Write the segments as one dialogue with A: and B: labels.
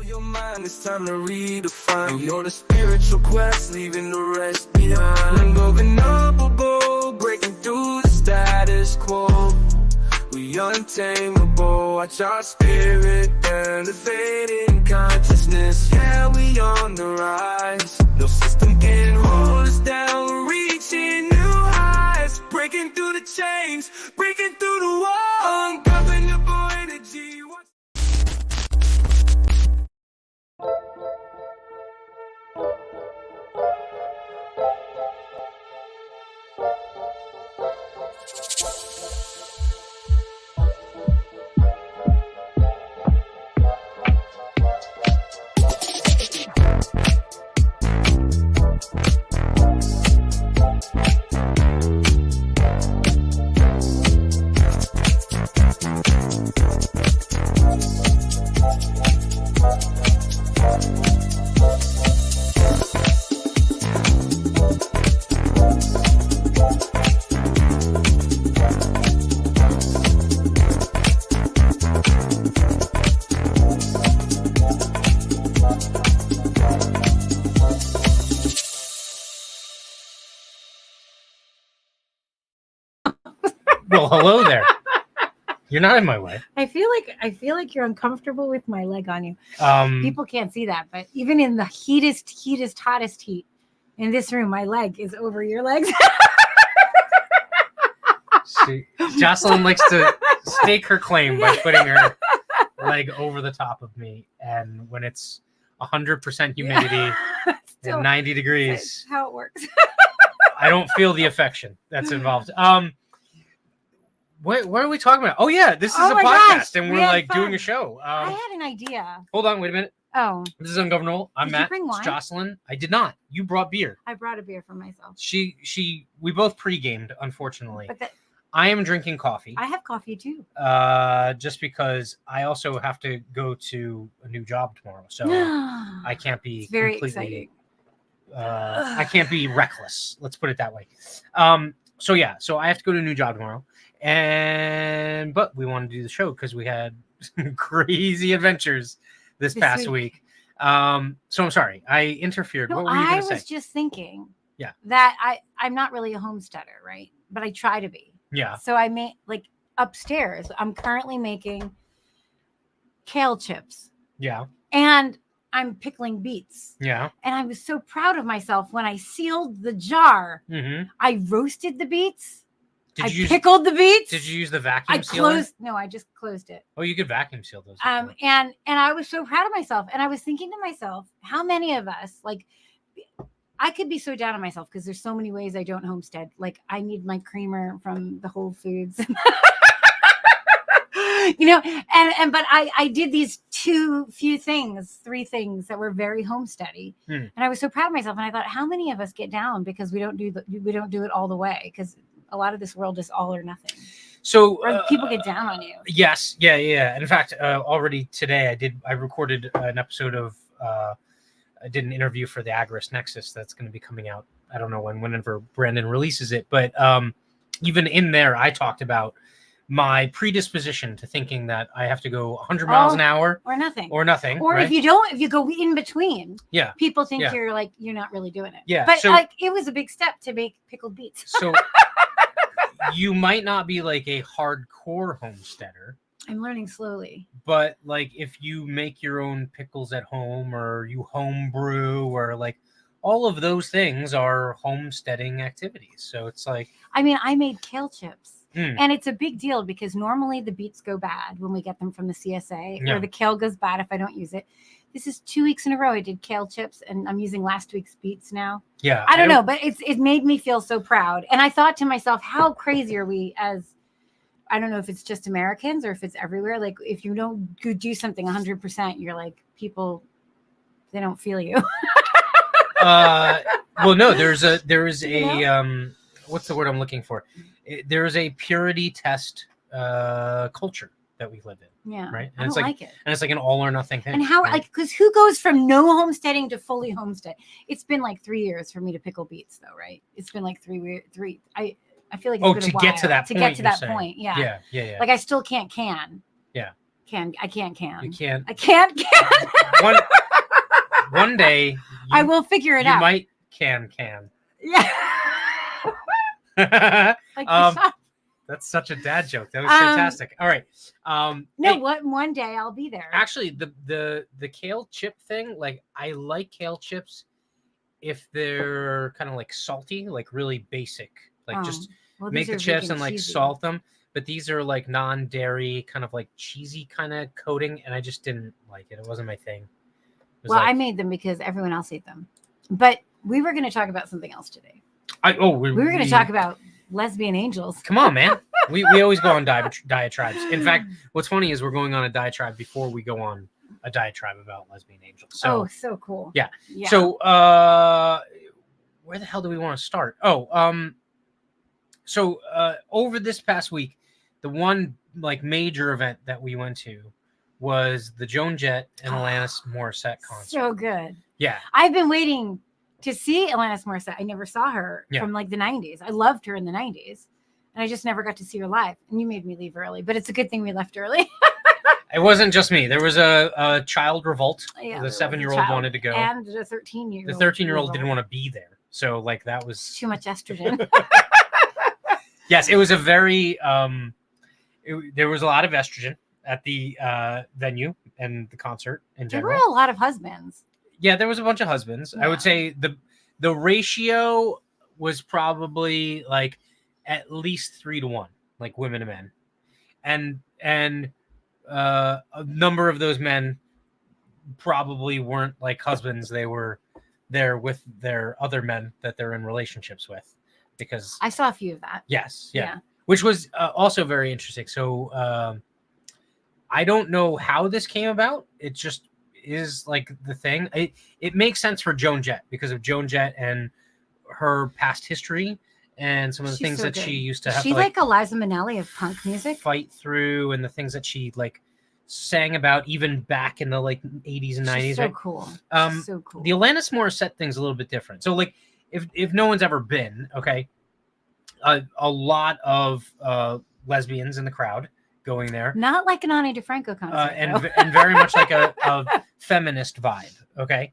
A: Your mind, it's time to redefine. You're the spiritual quest, leaving the rest behind. Ungovernable, breaking through the status quo. We untamable, watch our spirit elevating consciousness. Yeah, we on the rise. No system can hold us down. We're reaching new heights, breaking through the chains, breaking through the wall. Ungovernable energy.
B: Well, hello there. You're not in my way.
C: I feel like you're uncomfortable with my leg on you. People can't see that, but even in the hottest heat in this room, my leg is over your legs.
B: See, Jocelyn likes to stake her claim by putting her leg over the top of me, and when it's 100% humidity and 90 degrees,
C: that's how it works.
B: I don't feel the affection that's involved. What are we talking about? Oh yeah, this is a podcast, and we're like doing a show.
C: I had an idea.
B: Hold on, wait a minute.
C: Oh,
B: this is Ungovernable. I'm Matt.
C: Bring wine?
B: It's Jocelyn. I did not. You brought beer.
C: I brought a beer for myself.
B: We both pre-gamed, unfortunately.
C: But
B: I am drinking coffee.
C: I have coffee too.
B: Just because I also have to go to a new job tomorrow, so I can't be
C: very
B: completely.
C: Exciting.
B: I can't be reckless. Let's put it that way. So I have to go to a new job tomorrow, but we wanted to do the show because we had crazy adventures this past week. So I'm sorry I interfered.
C: No,
B: what were you going to say?
C: I was just thinking.
B: Yeah.
C: That I'm not really a homesteader, right? But I try to be.
B: Yeah.
C: So I make upstairs. I'm currently making kale chips.
B: Yeah.
C: And I'm pickling beets.
B: Yeah.
C: And I was so proud of myself when I sealed the jar.
B: Mm-hmm.
C: I roasted the beets. I
B: pickled
C: the beets.
B: Did you use the vacuum sealer?
C: No, I just closed it.
B: Oh, you could vacuum seal those.
C: And I was so proud of myself. And I was thinking to myself, how many of us, I could be so down on myself because there's so many ways I don't homestead. Like I need my creamer from the Whole Foods. But I did these three things that were very homesteady, and I was so proud of myself. And I thought, how many of us get down because we don't do it all the way? Because a lot of this world is all or nothing.
B: So
C: people get down on you.
B: Yes, yeah. In fact, already today I recorded an episode of. I did an interview for the Agorist Nexus that's going to be coming out. I don't know whenever Brandon releases it, but even in there, I talked about my predisposition to thinking that I have to go 100 miles an hour
C: or nothing,
B: or
C: right? if you go in between, people think you're not really doing it.
B: Yeah,
C: but it was a big step to make pickled beets.
B: So you might not be like a hardcore homesteader.
C: I'm learning slowly.
B: But if you make your own pickles at home or you home brew or all of those things are homesteading activities. So it's
C: I made kale chips. And it's a big deal because normally the beets go bad when we get them from the CSA or the kale goes bad if I don't use it. This is 2 weeks in a row I did kale chips and I'm using last week's beets now.
B: Yeah.
C: I don't know, but it made me feel so proud. And I thought to myself, how crazy are we as, I don't know if it's just Americans or if it's everywhere. If you don't do something 100%, you're people, they don't feel you.
B: Well, no, there is a what's the word I'm looking for? There is a purity test culture that we live in.
C: Yeah.
B: Right.
C: And I don't like it.
B: And it's an all or nothing thing.
C: And how, because who goes from no homesteading to fully homestead? It's been 3 years for me to pickle beets though, right? It's been three. I feel like it's been a while
B: get to that point.
C: Yeah.
B: Yeah.
C: I still can't can.
B: Yeah.
C: I can't.
B: You can't.
C: I can't.
B: One day
C: I will figure it out.
B: You might can.
C: Yeah. Like
B: that's such a dad joke. That was fantastic. All right.
C: No, one day I'll be there.
B: Actually, the kale chip thing, like I like kale chips if they're kind of like salty, like really basic. Like just make the chips and like
C: cheesy.
B: salt them. But these are like non-dairy, kind of like cheesy kind of coating, and I just didn't like it. It wasn't my thing.
C: Well, I made them because everyone else ate them. But we were going to talk about something else today. We were going to talk about lesbian angels.
B: Come on, man. we always go on diatribes. In fact, what's funny is we're going on a diatribe before we go on a diatribe about lesbian angels. So,
C: so cool.
B: Yeah. So, where the hell do we want to start? So over this past week, the one like major event that we went to was the Joan Jett and Alanis Morissette concert.
C: So good.
B: Yeah.
C: I've been waiting to see Alanis Morissette. I never saw her from like the 90s. I loved her in the 90s. And I just never got to see her live. And you made me leave early, but it's a good thing we left early.
B: It wasn't just me. There was a child revolt.
C: Yeah,
B: the 7-year-old wanted to go.
C: And the 13-year-old.
B: The 13-year-old didn't want to be there. So like that was
C: too much estrogen.
B: Yes, it was a very there was a lot of estrogen at the venue and the concert in general.
C: There were a lot of husbands.
B: Yeah, there was a bunch of husbands. Yeah. I would say the ratio was probably like at least 3-1, like women to men, and a number of those men probably weren't like husbands. They were there with their other men that they're in relationships with, because
C: I saw a few of that.
B: Yes, yeah. Which was also very interesting. So I don't know how this came about. It just is like the thing. It makes sense for Joan Jett because of Joan Jett and her past history and some of the things that she used to have
C: to like Eliza Minnelli of punk music
B: fight through, and the things that she like sang about even back in the like 80s and 90s.
C: So
B: right?
C: Cool. So cool.
B: The Alanis Morissette thing's a little bit different. So like if no one's ever been, okay, a lot of lesbians in the crowd going there.
C: Not like an Ani DeFranco concert.
B: And very much like a feminist vibe, okay?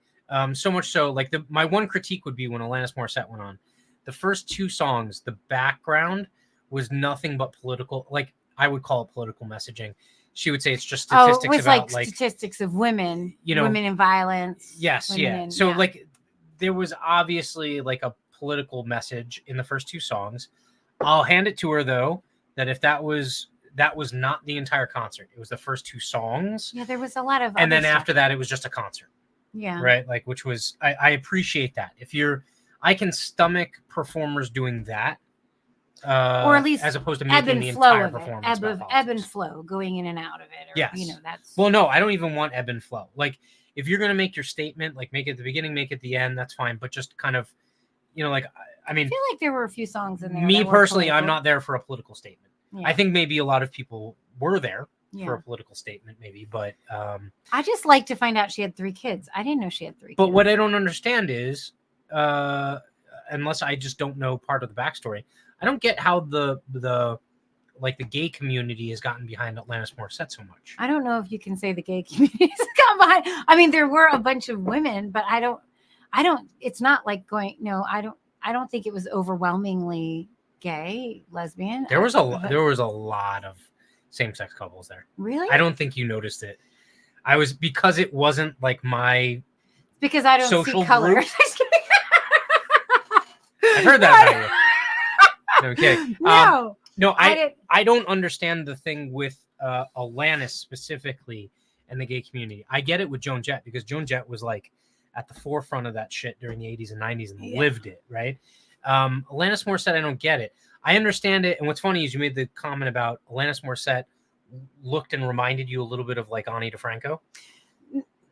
B: So much so, like my one critique would be when Alanis Morissette went on, the first 2 songs, the background was nothing but political, like I would call it political messaging. She would say it's just statistics
C: it was
B: about
C: like statistics of women,
B: you know,
C: women in violence.
B: Yes, yeah. So like there was obviously like a political message in the first 2 songs. I'll hand it to her though, that if that was not the entire concert. It was the first 2 songs.
C: Yeah, there was a lot of
B: and then after that it was just a concert.
C: Yeah.
B: Right? Like, which was I appreciate that. I can stomach performers doing that.
C: Or at least
B: as opposed to making the entire performance.
C: Ebb and flow, going in and out of it. Or,
B: yes.
C: You know, that's
B: well, no, I don't even want ebb and flow. Like if you're gonna make your statement, like make it at the beginning, make it at the end, that's fine. But just kind of, you know, like I mean,
C: I feel like there were a few songs in there.
B: Me personally, I'm not there for a political statement.
C: Yeah.
B: I think maybe a lot of people were there for a political statement, maybe, but
C: I just like to find out she had 3 kids. I didn't know she had 3 kids.
B: But what I don't understand is, unless I just don't know part of the backstory, I don't get how the gay community has gotten behind Alanis Morissette so much.
C: I don't know if you can say the gay community has gotten behind. I mean, there were a bunch of women, but I don't. It's not like going. No, I don't think it was overwhelmingly gay, lesbian.
B: There was a lot of same-sex couples there.
C: Really?
B: I don't think you noticed it. Because it wasn't like my
C: because I don't
B: social
C: see color.
B: I've heard that about you. Okay. No, I don't understand the thing with Alanis specifically and the gay community. I get it with Joan Jett because Joan Jett was like at the forefront of that shit during the 80s and 90s and lived it, right? Alanis Morissette, I don't get it. I understand it. And what's funny is you made the comment about Alanis Morissette looked and reminded you a little bit of like Ani DeFranco.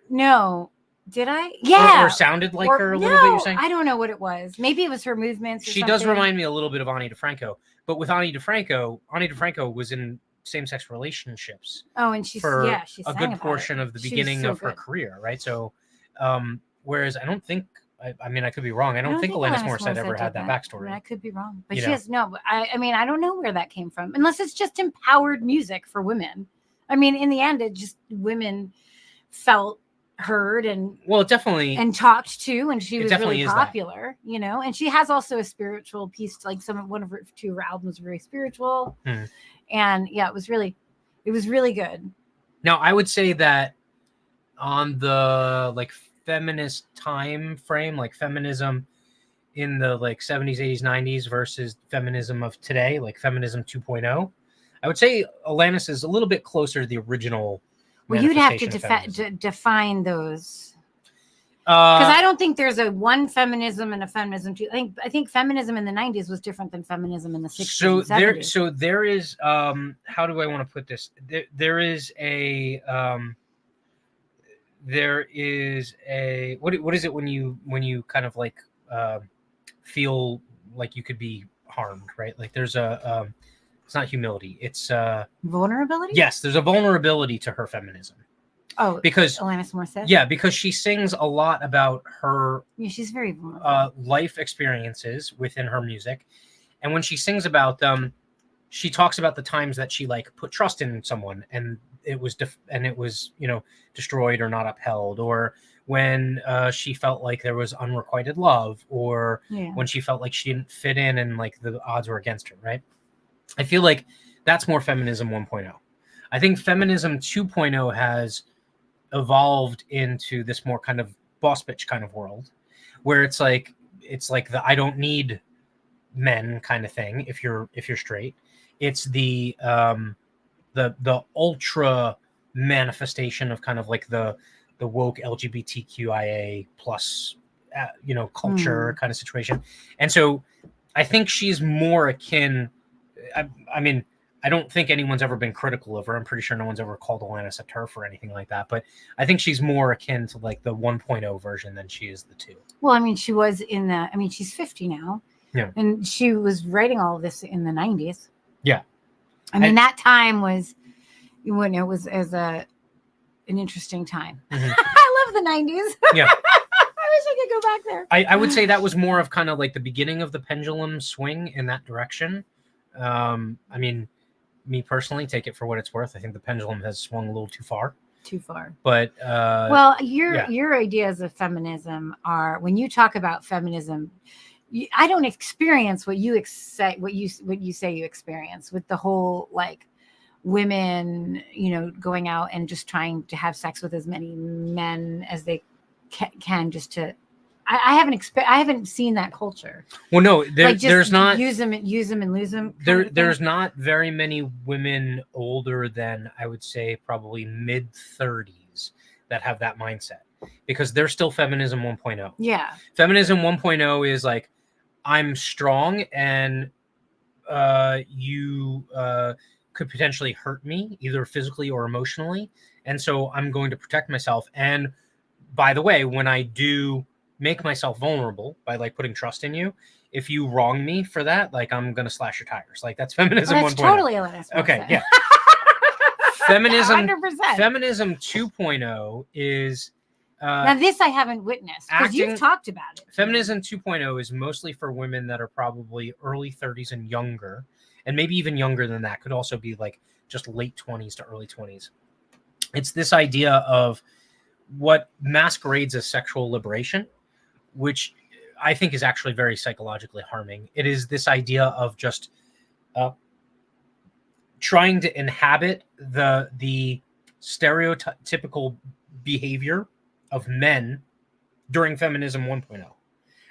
C: No. Did I? Yeah.
B: Or sounded like her a little bit, you're saying?
C: I don't know what it was. Maybe it was her movements or
B: She does remind me a little bit of Ani DeFranco. But with Ani DeFranco was in same-sex relationships.
C: Oh, and she
B: for
C: a
B: good portion of the beginning of her career, right? So, whereas I don't think, I mean, I could be wrong. I don't think Alanis Morissette ever had that backstory.
C: I mean, I could be wrong. But she has, no, I mean, I don't know where that came from. Unless it's just empowered music for women. I mean, in the end, it just women felt heard and
B: definitely
C: and talked to, and she was really
B: is
C: popular, and she has also a spiritual piece, like one of her albums were very spiritual. And yeah, it was really good.
B: Now I would say that on the like feminist time frame, like feminism in the like 70s, 80s, 90s versus feminism of today, like feminism 2.0, I would say Alanis is a little bit closer to the original.
C: Well, you'd have to define those, because I don't think there's a one feminism and a feminism two. I think feminism in the 90s was different than feminism in the 60s.
B: There is how do I want to put this? There is a what is it when you kind of like feel like you could be harmed, right? Like there's a it's not humility, it's
C: vulnerability.
B: Yes, there's a vulnerability to her feminism.
C: Oh, because Alanis Morissette.
B: Yeah, because she sings a lot about her.
C: Yeah, she's very vulnerable.
B: Life experiences within her music, and when she sings about them, she talks about the times that she like put trust in someone and it was destroyed or not upheld, or when she felt like there was unrequited love, or when she felt like she didn't fit in and like the odds were against her, right? I feel like that's more feminism 1.0. I think feminism 2.0 has evolved into this more kind of boss bitch kind of world, where it's like the I don't need men kind of thing if you're straight. It's the ultra manifestation of kind of like the woke LGBTQIA plus culture kind of situation. And so I think she's more akin. I mean, I don't think anyone's ever been critical of her. I'm pretty sure no one's ever called Alanis a TERF or anything like that. But I think she's more akin to like the 1.0 version than she is the 2.
C: Well, I mean, she was she's 50 now.
B: Yeah.
C: And she was writing all of this in the 90s.
B: Yeah.
C: I mean, that time was when it was an interesting time. Mm-hmm. I love the 90s.
B: Yeah.
C: I wish I could go back there.
B: I would say that was more of kind of like the beginning of the pendulum swing in that direction. I mean, me personally, take it for what it's worth. I think the pendulum has swung a little too far. But
C: well, your ideas of feminism are, when you talk about feminism, I don't experience what you say you experience with the whole like women, going out and just trying to have sex with as many men as they can just to. I haven't seen that culture.
B: Well, no, there's not
C: use them and lose them.
B: There's not very many women older than, I would say, probably mid-30s that have that mindset, because they're still feminism 1.0.
C: Yeah,
B: feminism 1.0 is like, I'm strong and you could potentially hurt me either physically or emotionally, and so I'm going to protect myself. And by the way, when I do make myself vulnerable by like putting trust in you, if you wrong me for that, like I'm gonna slash your tires. Like that's feminism 1.0.
C: Totally Alanis Morissette.
B: Okay, yeah. Feminism
C: 100%.
B: Feminism 2.0 is
C: now this I haven't witnessed, because you've talked about it.
B: Feminism 2.0 is mostly for women that are probably early 30s and younger, and maybe even younger than that. Could also be like just late 20s to early 20s. It's this idea of what masquerades as sexual liberation, which I think is actually very psychologically harming. It is this idea of just trying to inhabit the stereotypical behavior of men during feminism 1.0,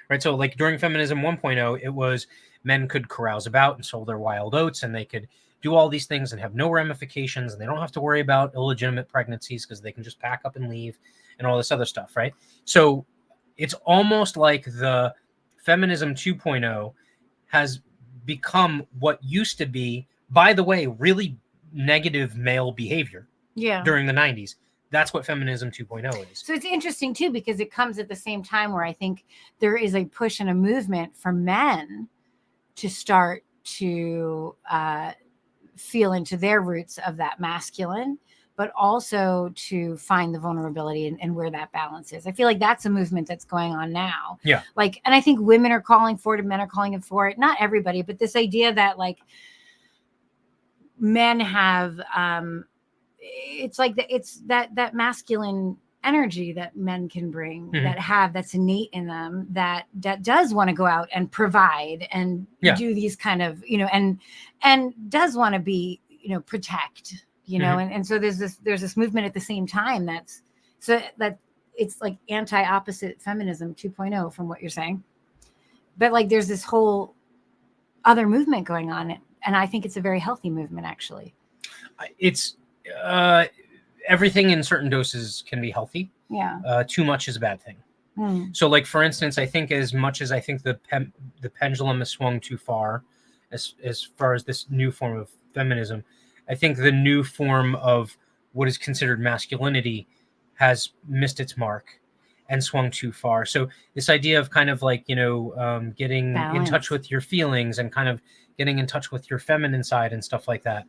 B: right? So like during feminism 1.0, it was men could carouse about and sow their wild oats, and they could do all these things and have no ramifications, and they don't have to worry about illegitimate pregnancies because they can just pack up and leave and all this other stuff, right? So it's almost like the feminism 2.0 has become what used to be, by the way, really negative male behavior during the 90s. That's what feminism 2.0 is.
C: So it's interesting too, because it comes at the same time where I think there is a push and a movement for men to start to feel into their roots of that masculine, but also to find the vulnerability and where that balance is. I feel like that's a movement that's going on now.
B: Yeah.
C: Like, and I think women are calling for it and men are calling for it. Not everybody, but this idea that like men have it's like it's that masculine energy that men can bring, that's innate in them, that does want to go out and provide and do these kind of, and does want to be, protect, and so there's this movement at the same time that it's like anti-opposite feminism 2.0 from what you're saying, but like there's this whole other movement going on, and I think it's a very healthy movement, actually.
B: It's everything in certain doses can be healthy.
C: Yeah.
B: Too much is a bad thing. So, like, for instance, I think as much as I think the pendulum has swung too far as far as this new form of feminism, I think the new form of what is considered masculinity has missed its mark and swung too far. So this idea of kind of like, getting in touch with your feelings and kind of getting in touch with your feminine side and stuff like that.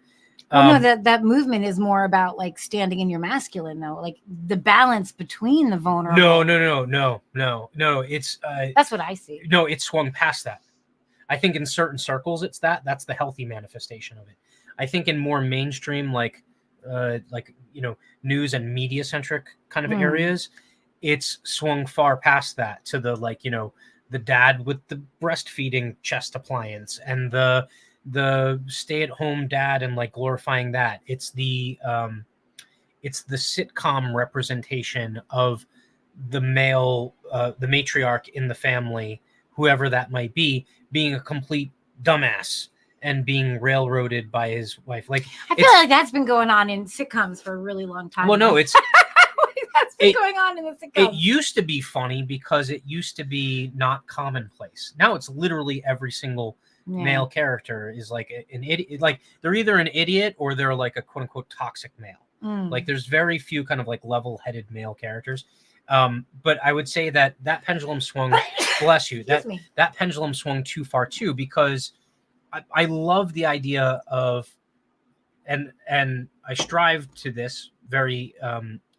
C: Well, no, that movement is more about like standing in your masculine, though, like the balance between the vulnerable.
B: No. It's
C: that's what I see.
B: No, it swung past that. I think in certain circles, that's the healthy manifestation of it. I think in more mainstream, like news and media centric kind of areas, it's swung far past that to the the dad with the breastfeeding chest appliance and the stay-at-home dad and like glorifying that. It's the sitcom representation of the male, the matriarch in the family, whoever that might be, being a complete dumbass and being railroaded by his wife. Like,
C: I feel like that's been going on in sitcoms for a really long time.
B: Well, no, it's
C: that's been going on in the sitcoms.
B: It used to be funny because it used to be not commonplace. Now it's literally every single male character is like an idiot. Like they're either an idiot or they're like a quote unquote toxic male. Like there's very few kind of like level-headed male characters. But I would say that pendulum swung, bless you, that pendulum swung too far too, because I love the idea of, and I strive to this very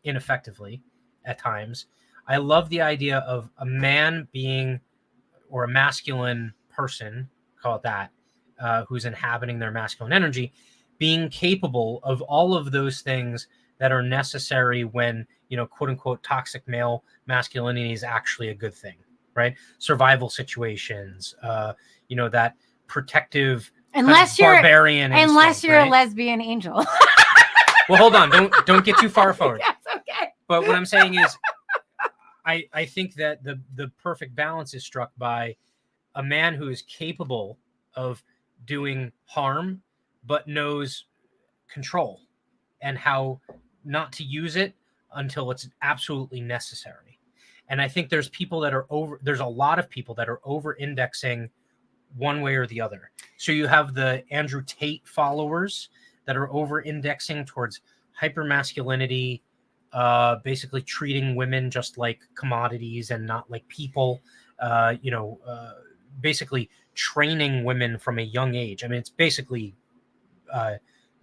B: ineffectively at times. I love the idea of a man being, or a masculine person, call it that, who's inhabiting their masculine energy, being capable of all of those things that are necessary when, quote unquote, toxic male masculinity is actually a good thing, right? Survival situations, that protective,
C: unless you're
B: barbarian,
C: unless you're
B: right?
C: a lesbian angel.
B: Well, hold on, don't get too far forward.
C: That's okay.
B: But what I'm saying is, I think that the perfect balance is struck by a man who is capable of doing harm, but knows control and how not to use it until it's absolutely necessary. And I think there's a lot of people that are over indexing one way or the other. So you have the Andrew Tate followers that are over indexing towards hypermasculinity, basically treating women just like commodities and not like people, basically training women from a young age. I mean, it's basically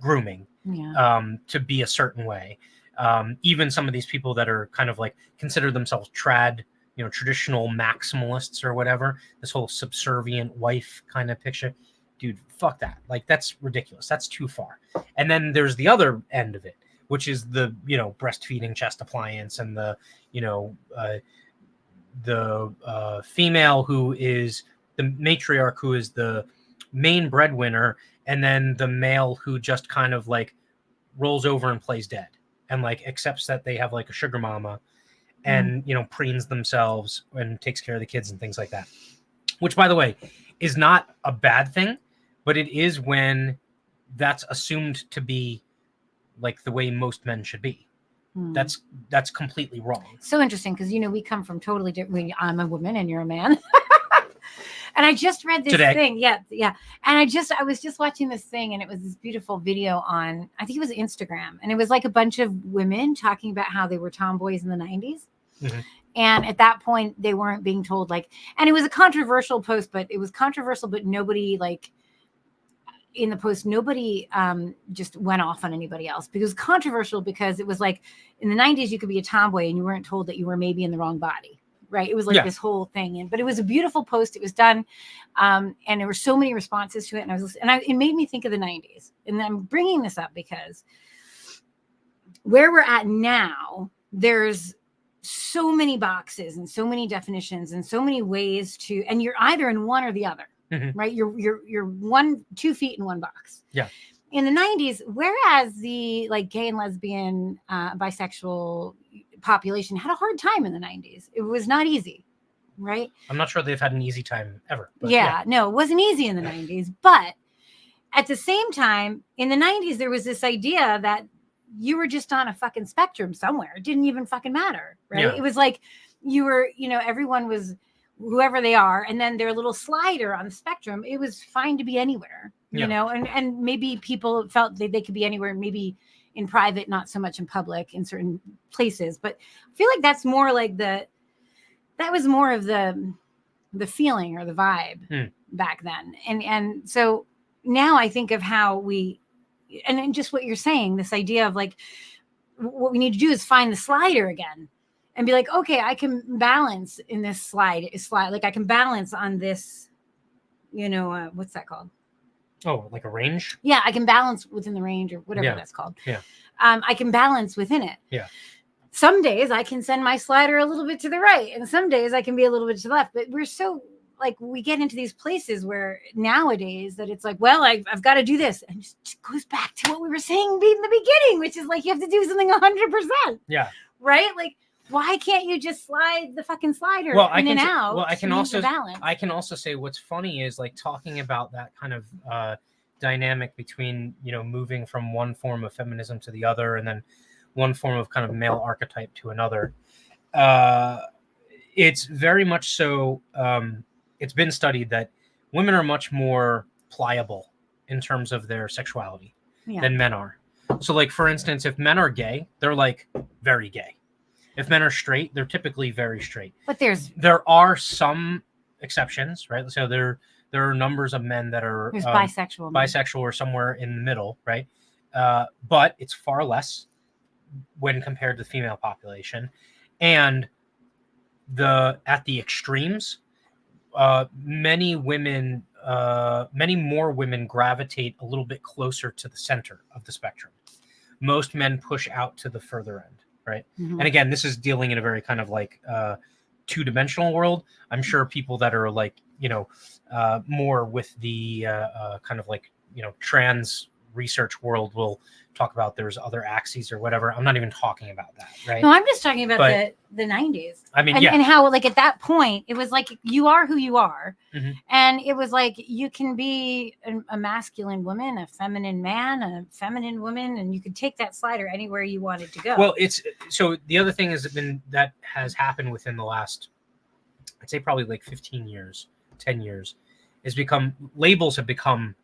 B: grooming to be a certain way. Even some of these people that are kind of like consider themselves traditional maximalists or whatever, this whole subservient wife kind of picture, dude, fuck that. Like, that's ridiculous. That's too far. And then there's the other end of it, which is the, breastfeeding chest appliance and the female who is the matriarch, who is the main breadwinner, and then the male who just kind of like rolls over and plays dead and like accepts that they have like a sugar mama and, preens themselves and takes care of the kids and things like that, which, by the way, is not a bad thing, but it is when that's assumed to be like the way most men should be. That's completely wrong.
C: So interesting, because we come from totally different. I'm a woman and you're a man. And I just read this thing. Yeah. And I was just watching this thing, and it was this beautiful video on, I think it was Instagram. And it was like a bunch of women talking about how they were tomboys in the 90s. Mm-hmm. And at that point, they weren't being told and it was a controversial post, but nobody in the post, nobody just went off on anybody else, because it was controversial, because it was like in the 90s, you could be a tomboy and you weren't told that you were maybe in the wrong body. Right. It was like this whole thing. But it was a beautiful post. It was done. And there were so many responses to it. And it made me think of the 90s. And I'm bringing this up because where we're at now, there's so many boxes and so many definitions and so many ways to, and you're either in one or the other, right? You're 2 feet in one box.
B: Yeah.
C: In the 90s, whereas the like gay and lesbian, bisexual population had a hard time in the 90s. It was not easy, right?
B: I'm not sure they've had an easy time ever. But
C: No, it wasn't easy in the 90s. But at the same time, in the 90s, there was this idea that you were just on a fucking spectrum somewhere. It didn't even fucking matter, right?
B: Yeah.
C: It was like you were, everyone was whoever they are, and then their little slider on the spectrum. It was fine to be anywhere, and maybe people felt that they could be anywhere, maybe in private, not so much in public in certain places. But I feel like that's more like that was more of the feeling or the vibe back then. And so now I think of how and just what you're saying, this idea of like, what we need to do is find the slider again and be like, okay, I can balance in this slide. Like I can balance on this, what's that called?
B: Oh, like a range?
C: Yeah, I can balance within the range or whatever that's called.
B: Yeah.
C: I can balance within it.
B: Yeah.
C: Some days I can send my slider a little bit to the right, and some days I can be a little bit to the left. But we're so like, we get into these places where nowadays that it's like, well, I've got to do this. And it just goes back to what we were saying in the beginning, which is like, you have to do something 100%.
B: Yeah.
C: Right? Like, why can't you just slide the fucking slider in and out?
B: Well, I can
C: also
B: say what's funny is like talking about that kind of dynamic between, moving from one form of feminism to the other, and then one form of kind of male archetype to another. It's very much so. It's been studied that women are much more pliable in terms of their sexuality than men are. So like, for instance, if men are gay, they're like very gay. If men are straight, they're typically very straight. But there are some exceptions, right? So there are numbers of men that are bisexual or somewhere in the middle, right? But it's far less when compared to the female population. And at the extremes, many more women gravitate a little bit closer to the center of the spectrum. Most men push out to the further end, right? Mm-hmm. And again, this is dealing in a very kind of like two-dimensional world. I'm sure people that are like, more with the kind of like, trans research world will talk about there's other axes or whatever. I'm not even talking about that, right?
C: No, I'm just talking about the 90s.
B: I mean,
C: and how like at that point it was like you are who you are, and it was like you can be a masculine woman, a feminine man, a feminine woman, and you could take that slider anywhere you wanted to go.
B: Well, so the other thing that has happened within the last, I'd say probably like 10 years, labels have become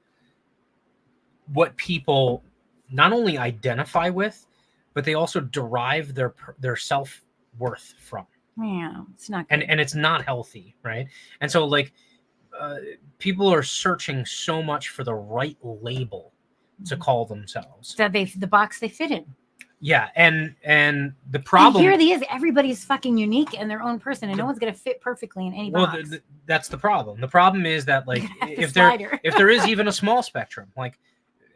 B: what people not only identify with, but they also derive their self-worth from.
C: Yeah, it's not good.
B: And it's not healthy, right? And so like people are searching so much for the right label to call themselves.
C: That the box they fit in.
B: Yeah, and the problem
C: is everybody's fucking unique and their own person, and no one's gonna fit perfectly in any box.
B: Well, that's the problem. The problem is that like if there is even a small spectrum, like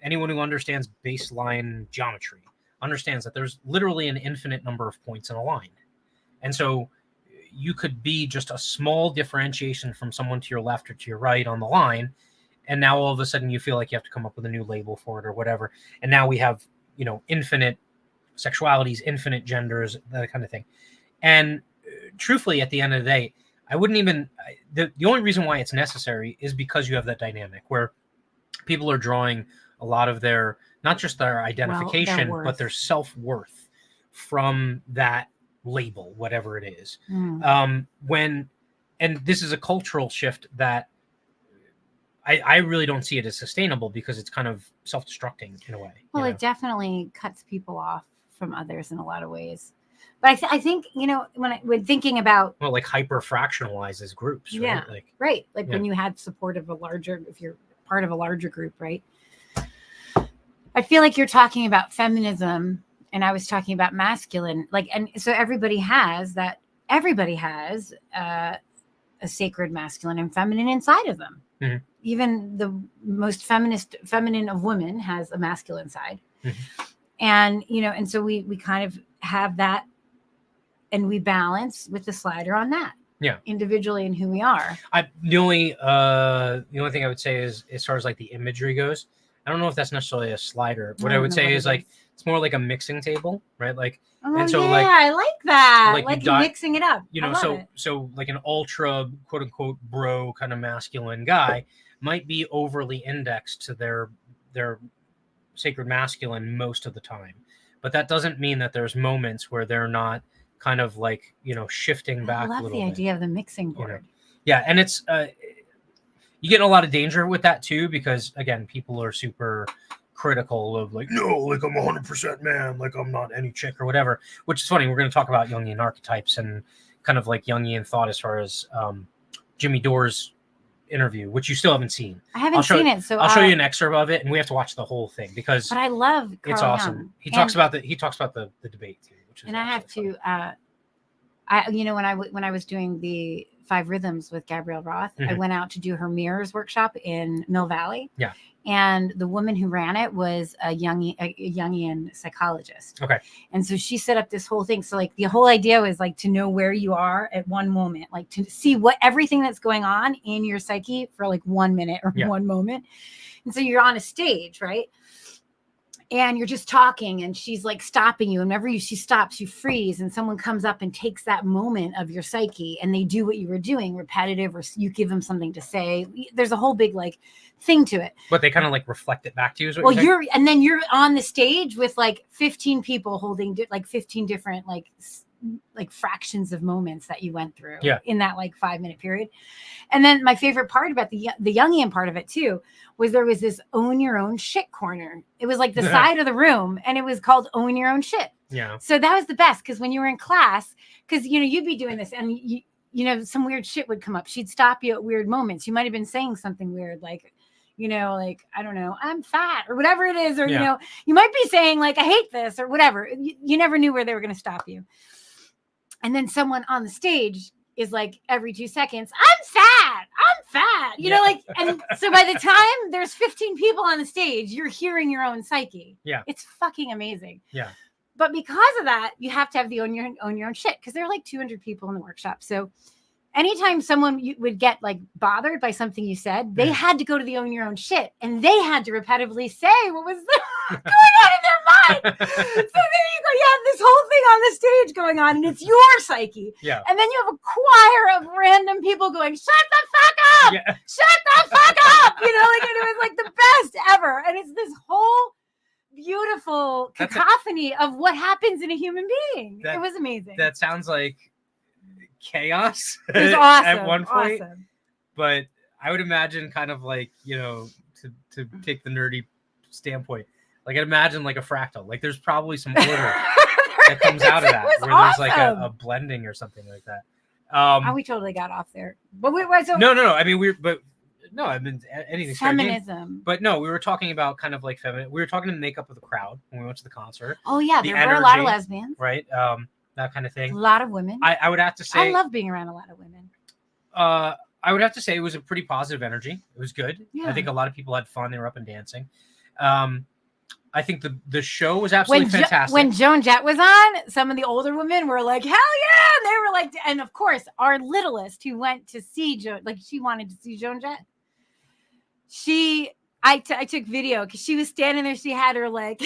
B: anyone who understands baseline geometry understands that there's literally an infinite number of points in a line. And so you could be just a small differentiation from someone to your left or to your right on the line. And now all of a sudden you feel like you have to come up with a new label for it or whatever. And now we have, infinite sexualities, infinite genders, that kind of thing. And truthfully, at the end of the day, I wouldn't even, the only reason why it's necessary is because you have that dynamic where people are drawing a lot of their, not just their identification, but their self-worth from that label, whatever it is. And this is a cultural shift that I really don't see it as sustainable because it's kind of self-destructing in a way.
C: Well, it definitely cuts people off from others in a lot of ways. But I think, when thinking about...
B: Well, like hyper-fractionalizes groups, right?
C: Yeah, right. Like when you had support of if you're part of a larger group, right? I feel like you're talking about feminism and I was talking about masculine, and so everybody has a sacred masculine and feminine inside of them. Mm-hmm. Even the most feminine of women has a masculine side. Mm-hmm. And, and so we kind of have that, and we balance with the slider on that.
B: Yeah.
C: Individually and who we are.
B: The only thing I would say is, as far as like the imagery goes, I don't know if that's necessarily a slider. What I would say is like, it's more like a mixing table, right? Like, and so like,
C: I like that.
B: Like
C: mixing it up.
B: So like an ultra quote unquote bro kind of masculine guy might be overly indexed to their sacred masculine most of the time. But that doesn't mean that there's moments where they're not kind of like, shifting back a little bit.
C: I love the idea of the mixing board.
B: Yeah. And it's, you get in a lot of danger with that too, because again, people are super critical of like, no, like I'm 100% man, like I'm not any chick or whatever, which is funny. We're going to talk about Jungian archetypes and kind of like Jungian thought as far as Jimmy Dore's interview, which you still haven't seen.
C: I haven't seen it, so
B: I'll show you an excerpt of it, and we have to watch the whole thing because.
C: But I love Carl
B: it's awesome.
C: Jung.
B: He talks about the debate too, which is.
C: And I have to, when I was doing the 5 Rhythms with Gabrielle Roth, I went out to do her mirrors workshop in Mill Valley.
B: Yeah.
C: And the woman who ran it was a Jungian psychologist.
B: Okay.
C: And so she set up this whole thing. So like the whole idea was like to know where you are at one moment, like to see everything that's going on in your psyche for like 1 minute or 1 moment. And so you're on a stage, right? And you're just talking and she's like stopping you. And whenever she stops, you freeze and someone comes up and takes that moment of your psyche and they do what you were doing, repetitive, or you give them something to say. There's a whole big like thing to it.
B: But they kind of like reflect it back to you. Is what
C: well, you're on the stage with like 15 people holding like 15 different like fractions of moments that you went through in that like 5-minute period. And then my favorite part about the Jungian part of it too was there was this own your own shit corner. It was like the side of the room and it was called own your own shit.
B: Yeah.
C: So that was the best because when you were in class, because you'd be doing this and some weird shit would come up. She'd stop you at weird moments. You might have been saying something weird like like, I don't know, I'm fat or whatever it is. Or, you might be saying like, I hate this or whatever. You never knew where they were going to stop you. And then someone on the stage is like every 2 seconds, I'm fat, and so by the time there's 15 people on the stage, you're hearing your own psyche.
B: Yeah.
C: It's fucking amazing.
B: Yeah.
C: But because of that, you have to have the own your own shit because there are like 200 people in the workshop. So anytime someone would get like bothered by something you said, they had to go to the own your own shit and they had to repetitively say what was going on in their mind. So there you go. You have this whole thing on the stage going on and it's your psyche.
B: Yeah.
C: And then you have a choir of random people going, shut the fuck up.
B: Yeah.
C: Shut the fuck up. And it was like the best ever. And it's this whole beautiful cacophony of what happens in a human being. It was amazing.
B: That sounds like chaos
C: it was awesome,
B: at one point.
C: Awesome.
B: But I would imagine kind of like, to take the nerdy standpoint, like I'd imagine like a fractal, like there's probably some order that comes out of that where there's like a blending or something like that.
C: We totally got off there. But
B: no. I mean, anything.
C: Feminism.
B: But no, we were talking about kind of like feminine. We were talking to the makeup of the crowd when we went to the concert.
C: Oh yeah, there were a lot of lesbians.
B: Right. That kind of thing.
C: A lot of women.
B: I would have to say.
C: I love being around a lot of women.
B: I would have to say it was a pretty positive energy. It was good. Yeah. I think a lot of people had fun. They were up and dancing. I think the show was absolutely fantastic.
C: When Joan Jett was on, some of the older women were like, hell yeah! They were like, and of course, our littlest who went to see Joan, like she wanted to see Joan Jett. I took video because she was standing there. She had her like.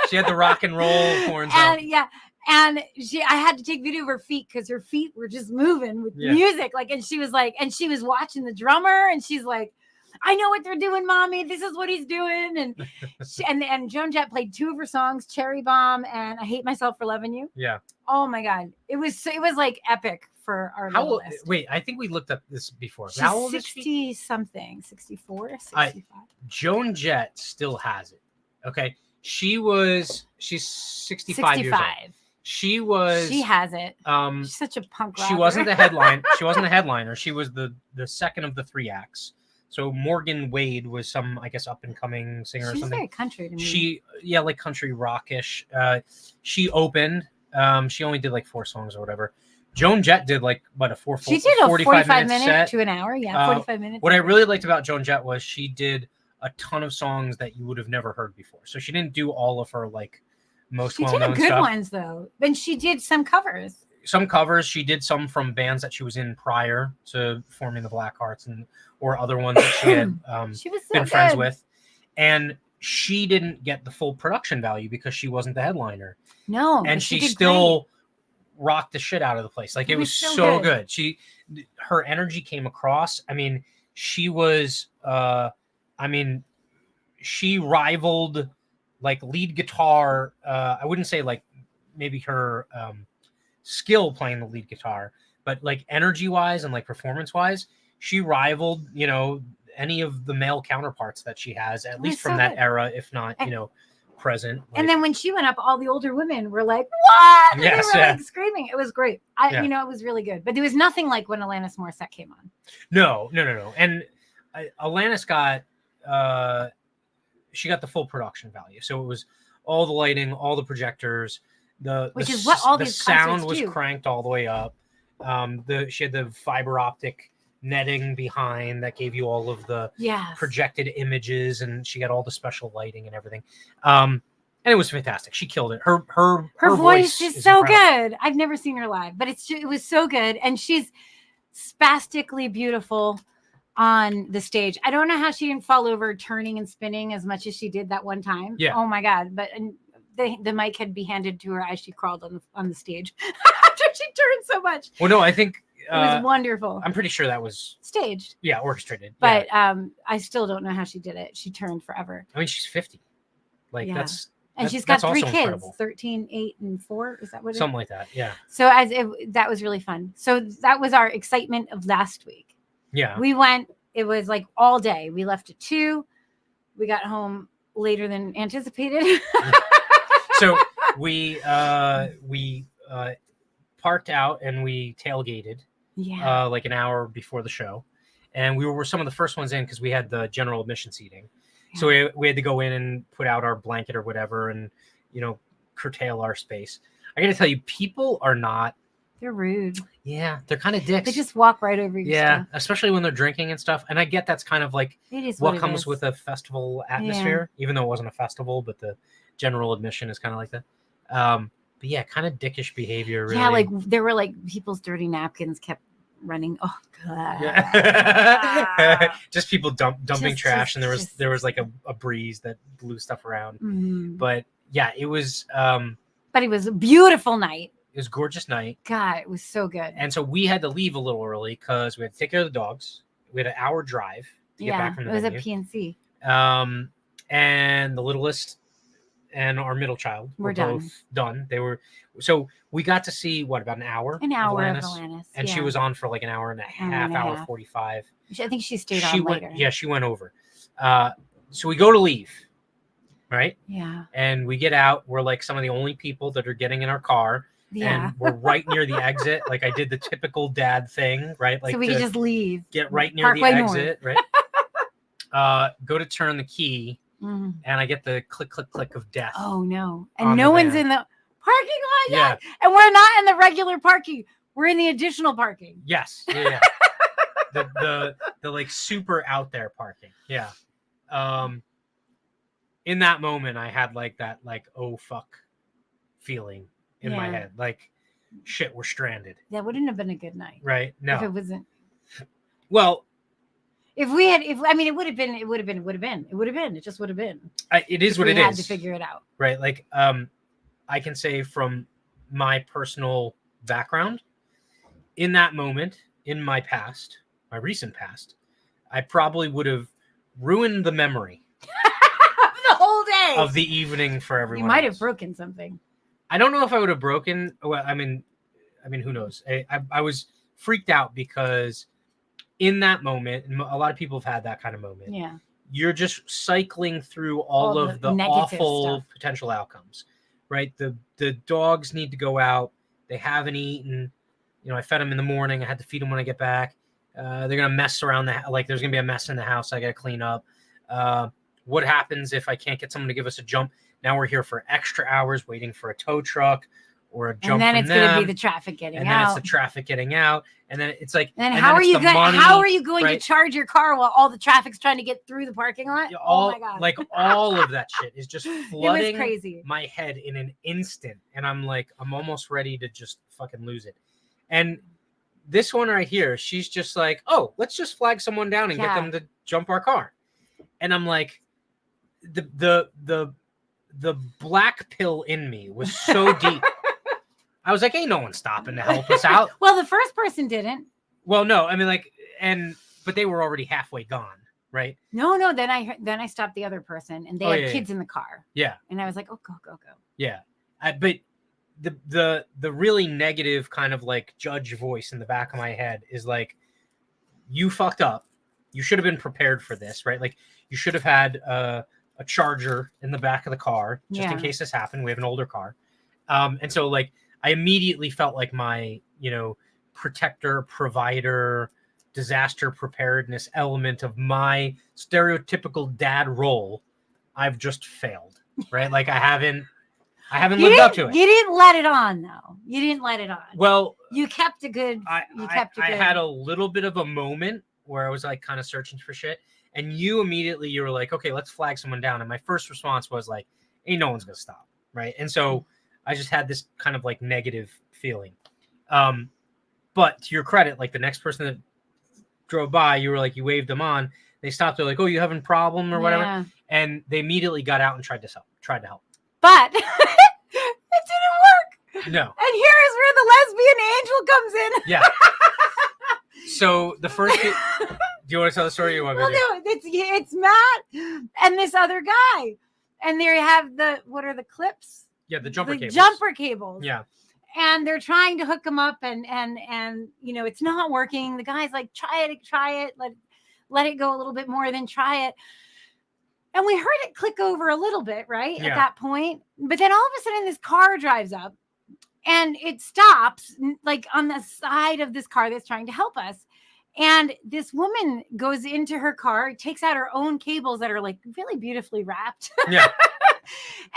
B: She had the rock and roll horns
C: and, yeah. And I had to take video of her feet because her feet were just moving with music. Like, and she was watching the drummer and she's like, I know what they're doing, mommy. This is what he's doing. And and Joan Jett played 2 of her songs, Cherry Bomb and I Hate Myself for Loving You.
B: Yeah.
C: Oh my God. It was like epic for our list.
B: Wait, I think we looked up this before.
C: She's 60 something, 64, 65.
B: Joan Jett still has it. Okay. She's 65 years old. She has it.
C: She's such a punk rocker.
B: She wasn't the headline. She wasn't the headliner. She was the second of the 3 acts. So Morgan Wade was some, I guess, up and coming singer or something.
C: She's very country to me.
B: Like country rockish. She opened. She only did like 4 songs or whatever. Joan Jett did like what a 45 minute
C: to an hour. Yeah, 45 minutes.
B: What I really liked about Joan Jett was she did a ton of songs that you would have never heard before. So she didn't do all of her like most
C: She
B: well-known
C: did good
B: stuff.
C: ones though. And she did some covers.
B: Some covers. She did some from bands that she was in prior to forming the Blackhearts or other ones that she had
C: She was so
B: been friends
C: good.
B: with. And she didn't get the full production value because she wasn't the headliner.
C: No.
B: And
C: but
B: she
C: did
B: still rocked the shit out of the place. Like it was so good. Her energy came across. I mean, she was she rivaled like lead guitar. I wouldn't say like maybe her skill playing the lead guitar, but like energy wise and like performance wise, she rivaled, you know, any of the male counterparts that she has, at least from that era, if not, you know, present. Like,
C: and then when she went up, all the older women were like, "What?" And
B: Yes,
C: they were
B: yeah.
C: like screaming. It was great. You know, it was really good. But there was nothing like when Alanis Morissette came on.
B: No. And Alanis got she got the full production value. So it was all the lighting, all the projectors,
C: Which is what all
B: the
C: these
B: sound
C: concerts
B: was
C: do.
B: cranked all the way up. She had the fiber optic netting behind that gave you all of the projected images, and she got all the special lighting and everything. And it was fantastic. She killed it. Her
C: voice is so
B: incredible.
C: good. I've never seen her live, but it was so good, and she's spastically beautiful on the stage. I don't know how she didn't fall over turning and spinning as much as she did that one time.
B: Yeah.
C: Oh my god! But the mic had be handed to her as she crawled on the stage after she turned so much.
B: Well, no, I think
C: it was wonderful.
B: I'm pretty sure that was
C: staged.
B: Yeah, orchestrated.
C: But I still don't know how she did it. She turned forever.
B: I mean, she's 50. Like
C: and she's got 3 kids,
B: incredible.
C: 13, 8, and 4. Is that what?
B: Something like that. Yeah.
C: So that was really fun. So that was our excitement of last week.
B: Yeah.
C: We went. It was like all day. We left at 2. We got home later than anticipated.
B: So we parked out and we tailgated.
C: Yeah.
B: Like an hour before the show, and we were some of the first ones in because we had the general admission seating. Yeah. So we had to go in and put out our blanket or whatever, and you know, curtail our space. I got to tell you, people are not.
C: They're rude.
B: Yeah, they're kind of dicks.
C: They just walk right over your stuff.
B: Especially when they're drinking and stuff. And I get that's kind of like what comes with a festival atmosphere, even though it wasn't a festival, but the general admission is kind of like that. But yeah, kind of dickish behavior. Really.
C: Yeah, like there were like people's dirty napkins kept running. Oh god.
B: Yeah. Just people dumping trash, and there was like a breeze that blew stuff around.
C: Mm-hmm.
B: But yeah, it was.
C: But it was a beautiful night.
B: It was a gorgeous night.
C: God, it was so good.
B: And so we had to leave a little early because we had to take care of the dogs. We had an hour drive to get back from the venue.
C: It was a PNC.
B: And the littlest and our middle child were both done. So we got to see about an hour of Alanis, and she was on for like an hour and a half, hour 45.
C: I think she stayed on later.
B: Yeah, she went over. So we go to leave, right?
C: Yeah.
B: And we get out. We're like some of the only people that are getting in our car.
C: Yeah.
B: And we're right near the exit. Like I did the typical dad thing, right? Like
C: so we could just leave.
B: Get right near
C: Parkway
B: the exit, right? Go to turn the key, and I get the click, click, click of death.
C: Oh no! And no one's in the parking lot yet.
B: Yeah.
C: And we're not in the regular parking. We're in the additional parking.
B: Yes. Yeah. the like super out there parking. Yeah. In that moment, I had like that oh fuck feeling in my head, like shit, we're stranded.
C: That wouldn't have been a good night,
B: right? No,
C: if it wasn't.
B: Well,
C: if we had, it would have been. It just would have been.
B: It is what it is.
C: We had to figure it out,
B: right? Like, I can say from my personal background, in that moment, in my past, my recent past, I probably would have ruined the memory
C: the whole day
B: of the evening for everyone.
C: You might have broken something.
B: I don't know if I would have broken. Well, I mean, who knows? I was freaked out because in that moment, and a lot of people have had that kind of moment.
C: Yeah.
B: You're just cycling through all of the awful potential outcomes, right? The dogs need to go out. They haven't eaten. You know, I fed them in the morning. I had to feed them when I get back. They're going to mess around there's going to be a mess in the house I got to clean up. What happens if I can't get someone to give us a jump? Now we're here for extra hours waiting for a tow truck. or a jump
C: and then
B: from
C: it's going to
B: them,
C: be the traffic getting
B: and
C: out.
B: then it's the traffic getting out, and then it's like,
C: and
B: and
C: how
B: then
C: are
B: it's
C: you
B: the
C: going?
B: money,
C: How are you going
B: right?
C: to charge your car while all the traffic's trying to get through the parking lot?
B: All,
C: oh my god!
B: Like all of that shit is just flooding
C: It was crazy.
B: my head in an instant, and I'm almost ready to just fucking lose it. And this one right here, she's just like, oh, let's just flag someone down and get them to jump our car. And I'm like, the black pill in me was so deep. I was like, ain't no one stopping to help us out.
C: Well, the first person didn't.
B: Well, no, I mean, but they were already halfway gone, right?
C: No. Then I stopped the other person, and they had kids in the car.
B: Yeah.
C: And I was like, oh, go.
B: Yeah. But the really negative kind of like judge voice in the back of my head is like, you fucked up. You should have been prepared for this, right? Like, you should have had a charger in the back of the car just in case this happened. We have an older car. And so like, I immediately felt like my, protector, provider, disaster preparedness element of my stereotypical dad role, I've just failed, right? Like I haven't lived up to it.
C: You didn't let it on though. You didn't let it on.
B: Well,
C: you kept a good.
B: I had a little bit of a moment where I was like kind of searching for shit, and you were like, okay, let's flag someone down. And my first response was like, ain't no one's gonna stop, right? And so I just had this kind of like negative feeling. But to your credit, like the next person that drove by, you were like, you waved them on. They stopped. They're like, oh, you having a problem or whatever? Yeah. And they immediately got out and tried to help.
C: But it didn't work.
B: No.
C: And here is where the lesbian angel comes in.
B: Yeah. So the first, do you want to tell the story? Or you want me to?
C: No, it's Matt and this other guy, and they have what are the clips?
B: Yeah, the jumper cables.
C: Jumper cables.
B: Yeah.
C: And they're trying to hook them up, and it's not working. The guy's like, try it, let it go a little bit more, then try it. And we heard it click over a little bit, right? At that point. But then all of a sudden this car drives up and it stops like on the side of this car that's trying to help us. And this woman goes into her car, takes out her own cables that are like really beautifully wrapped.
B: Yeah.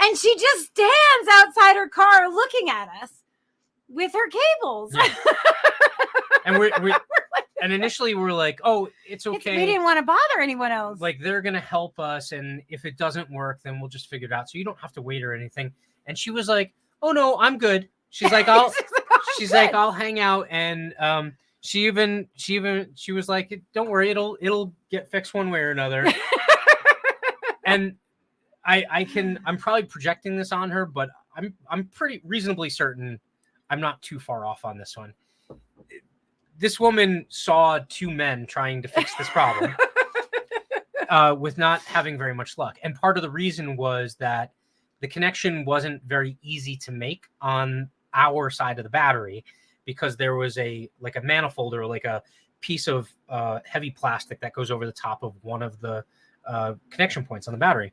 C: And she just stands outside her car looking at us with her cables. Yeah.
B: And and initially we're like, oh, it's okay.
C: We didn't want to bother anyone else.
B: Like they're going to help us. And if it doesn't work, then we'll just figure it out. So you don't have to wait or anything. And she was like, oh no, I'm good. She's like, I'll hang out. And she was like, don't worry, it'll get fixed one way or another. And I'm probably projecting this on her, but I'm pretty reasonably certain I'm not too far off on this one. This woman saw two men trying to fix this problem with not having very much luck. And part of the reason was that the connection wasn't very easy to make on our side of the battery because there was a manifold or like a piece of heavy plastic that goes over the top of one of the connection points on the battery.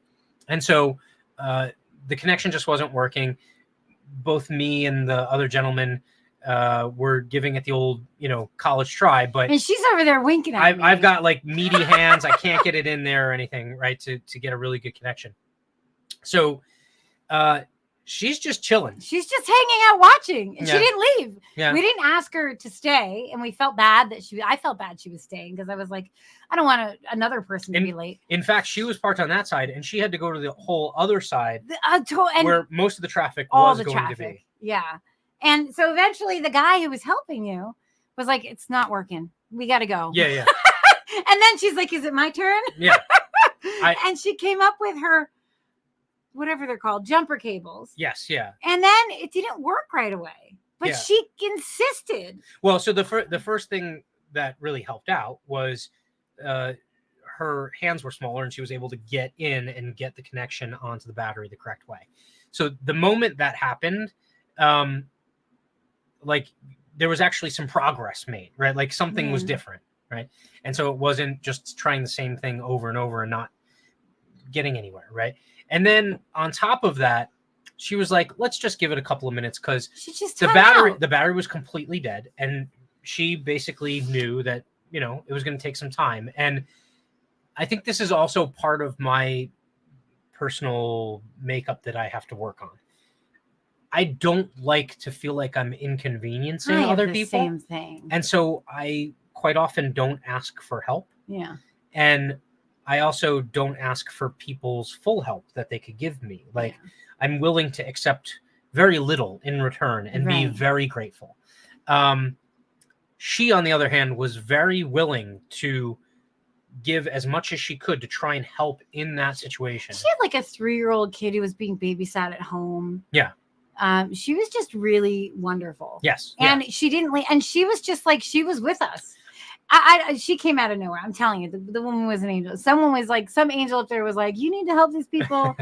B: And so the connection just wasn't working. Both me and the other gentleman were giving it the old, college try, but
C: she's over there winking at me.
B: I've got like meaty hands. I can't get it in there or anything, right? To get a really good connection. So she's just chilling.
C: She's just hanging out watching, and she didn't leave.
B: Yeah.
C: We didn't ask her to stay, and we felt bad I felt bad she was staying because I was like, I don't want another person to be late.
B: In fact, she was parked on that side, and she had to go to the whole other side where most of the traffic was going to be.
C: Yeah. And so eventually the guy who was helping you was like, it's not working. We got to go.
B: Yeah, yeah.
C: And then she's like, is it my turn?
B: Yeah.
C: And she came up with her, whatever they're called, jumper cables.
B: Yes, yeah.
C: And then it didn't work right away. But she insisted.
B: Well, so the first thing that really helped out was her hands were smaller and she was able to get in and get the connection onto the battery the correct way. So the moment that happened, like there was actually some progress made, right? Like something was different, right? And so it wasn't just trying the same thing over and over and not getting anywhere, right? And then on top of that, she was like, let's just give it a couple of minutes because the battery was completely dead. And she basically knew that, it was going to take some time. And I think this is also part of my personal makeup that I have to work on. I don't like to feel like I'm inconveniencing other people.
C: Same thing.
B: And so I quite often don't ask for help.
C: Yeah.
B: And I also don't ask for people's full help that they could give me. Like, I'm willing to accept very little in return and be very grateful. She, on the other hand, was very willing to give as much as she could to try and help in that situation.
C: She had like a 3-year-old kid who was being babysat at home.
B: Yeah.
C: She was just really wonderful.
B: Yes.
C: And she didn't leave, and she was just like, she was with us. She came out of nowhere. I'm telling you, the woman was an angel. Someone was like, some angel up there was like, you need to help these people.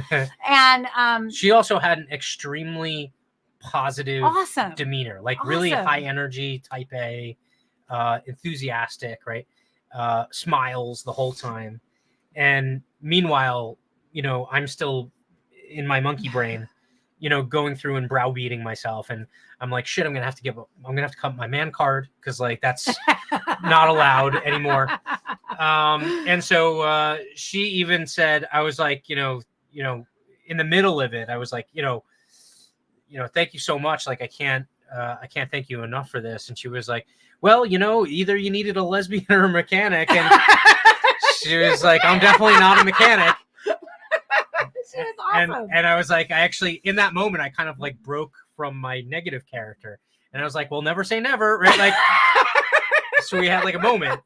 C: And
B: she also had an extremely positive, demeanor, like really high energy, type A, enthusiastic, right? Smiles the whole time. And meanwhile, you know, I'm still in my monkey brain, you know, going through and browbeating myself, and I'm like, shit, I'm gonna have to cut my man card, because like that's not allowed anymore. And so she even said, I was like, you know, in the middle of it, I was like, you know, thank you so much. Like, I can't thank you enough for this. And she was like, well, you know, either you needed a lesbian or a mechanic. And she was like, I'm definitely not a mechanic.
C: She was awesome.
B: And I was like, I actually, in that moment, I kind of like broke from my negative character. And I was like, well, never say never, right? Like, so we had like a moment.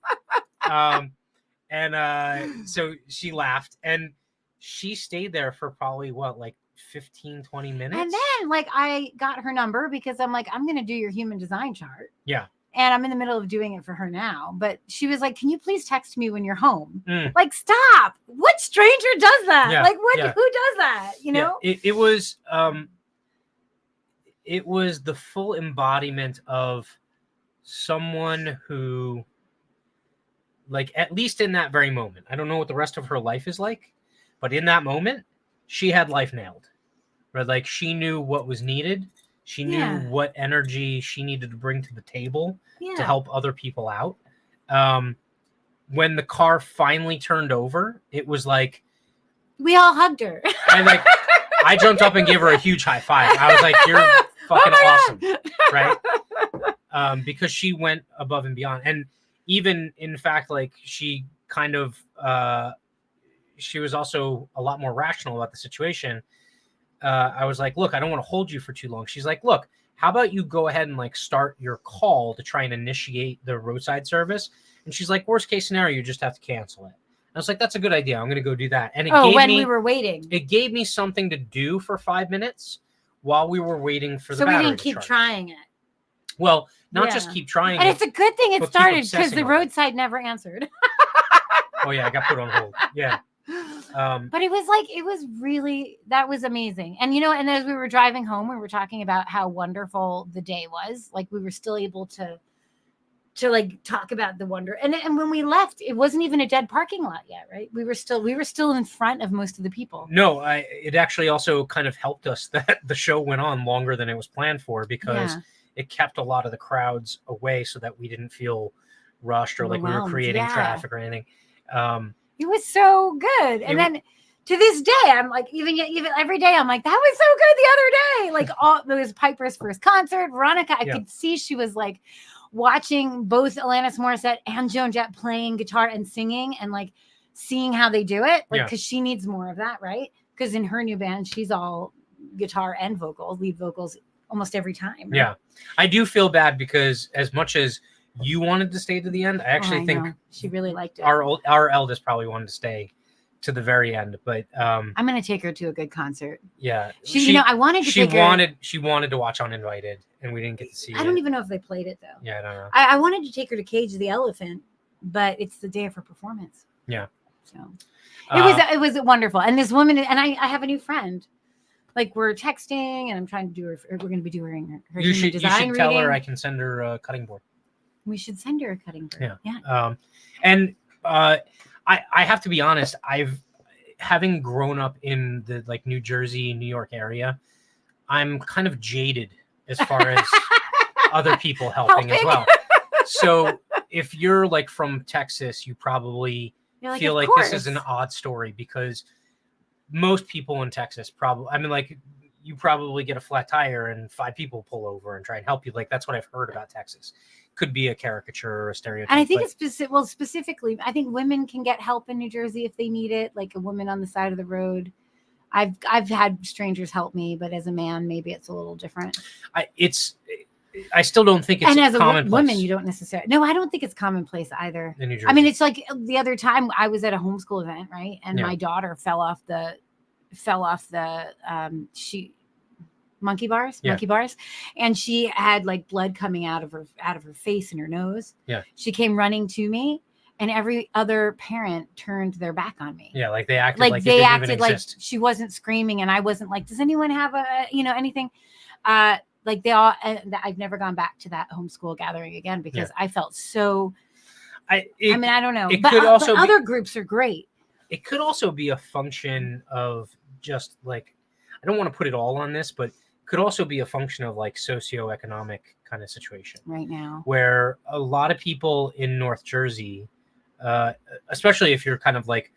B: So she laughed, and she stayed there for probably like 15, 20 minutes.
C: And then like I got her number because I'm like, I'm going to do your human design chart.
B: Yeah.
C: And I'm in the middle of doing it for her now. But she was like, can you please text me when you're home? Like, stop. What stranger does that?
B: Yeah,
C: like, who does that? You know?
B: Yeah. It was the full embodiment of someone who, like, at least in that very moment, I don't know what the rest of her life is like, but in that moment, she had life nailed. Right? Like, she knew what was needed. She knew what energy she needed to bring to the table to help other people out. When the car finally turned over, it was like,
C: we all hugged her.
B: I jumped up and gave her a huge high five. I was like, you're fucking awesome. Right? Because she went above and beyond. And even, in fact, like, she kind of, she was also a lot more rational about the situation. I was like, look, I don't want to hold you for too long. She's like, look, how about you go ahead and like start your call to try and initiate the roadside service? And she's like, worst case scenario, you just have to cancel it. I was like, that's a good idea. I'm going to go do that. And
C: we were waiting,
B: it gave me something to do for 5 minutes while we were waiting for the battery.
C: So we didn't keep trying it.
B: Well, not just keep trying
C: and
B: it.
C: It's a good thing it started, because the roadside never answered.
B: Oh yeah, I got put on hold. Yeah.
C: But it was really, that was amazing. And, you know, and as we were driving home, we were talking about how wonderful the day was. Like, we were still able to like talk about the wonder. And when we left, it wasn't even a dead parking lot yet, right? We were still in front of most of the people.
B: No, it actually also kind of helped us that the show went on longer than it was planned for, because it kept a lot of the crowds away so that we didn't feel rushed or like we were creating traffic or anything.
C: It was so good. And then to this day, I'm like, even every day, I'm like, that was so good the other day. Like, it was Piper's first concert. Veronica, I could see she was like watching both Alanis Morissette and Joan Jett playing guitar and singing, and like seeing how they do it. Like, because she needs more of that, right? Because in her new band, she's all guitar and lead vocals almost every time. Right?
B: Yeah. I do feel bad, because as much as you wanted to stay to the end, I actually think
C: she really liked it.
B: Our eldest probably wanted to stay to the very end, but I'm
C: going to take her to a good concert.
B: Yeah.
C: I wanted to take her.
B: She wanted to watch Uninvited, and we didn't get to see it.
C: I don't even know if they played it, though.
B: Yeah, I don't know.
C: I wanted to take her to Cage the Elephant, but it's the day of her performance.
B: Yeah.
C: So it was wonderful. And this woman, and I have a new friend. Like, we're texting, and I'm trying to do her. We're going to be doing her human design reading. You should tell her
B: I can send her a cutting board.
C: We should send her a cutting board.
B: Yeah. And I have to be honest, having grown up in the like New Jersey, New York area, I'm kind of jaded as far as other people helping as well. So if you're like from Texas, you probably feel like this is an odd story, because most people in Texas probably, I mean, like, you probably get a flat tire and 5 people pull over and try and help you. Like, that's what I've heard about Texas. Could be a caricature or a stereotype.
C: And I think it's specifically, I think women can get help in New Jersey if they need it, like a woman on the side of the road. I've had strangers help me, but as a man, maybe it's a little different.
B: I still don't think it's
C: and as a
B: commonplace.
C: woman, you don't necessarily. No, I don't think it's commonplace either.
B: In New Jersey.
C: I mean, it's like the other time I was at a homeschool event, right? And
B: Yeah.
C: my daughter fell off the monkey bars, and she had like blood coming out of her face and her nose.
B: Yeah.
C: She came running to me, and every other parent turned their back on me.
B: Yeah, like they acted
C: like
B: like
C: they
B: it didn't
C: acted
B: even
C: like
B: exist.
C: she wasn't screaming, and I wasn't like, does anyone have anything? Like they all. I've never gone back to that homeschool gathering again because I felt so. I mean, I don't know, but other groups are great.
B: It could also be a function of just like, I don't want to put it all on this, but could also be a function of like socioeconomic kind of situation
C: right now,
B: where a lot of people in North Jersey, especially if you're kind of like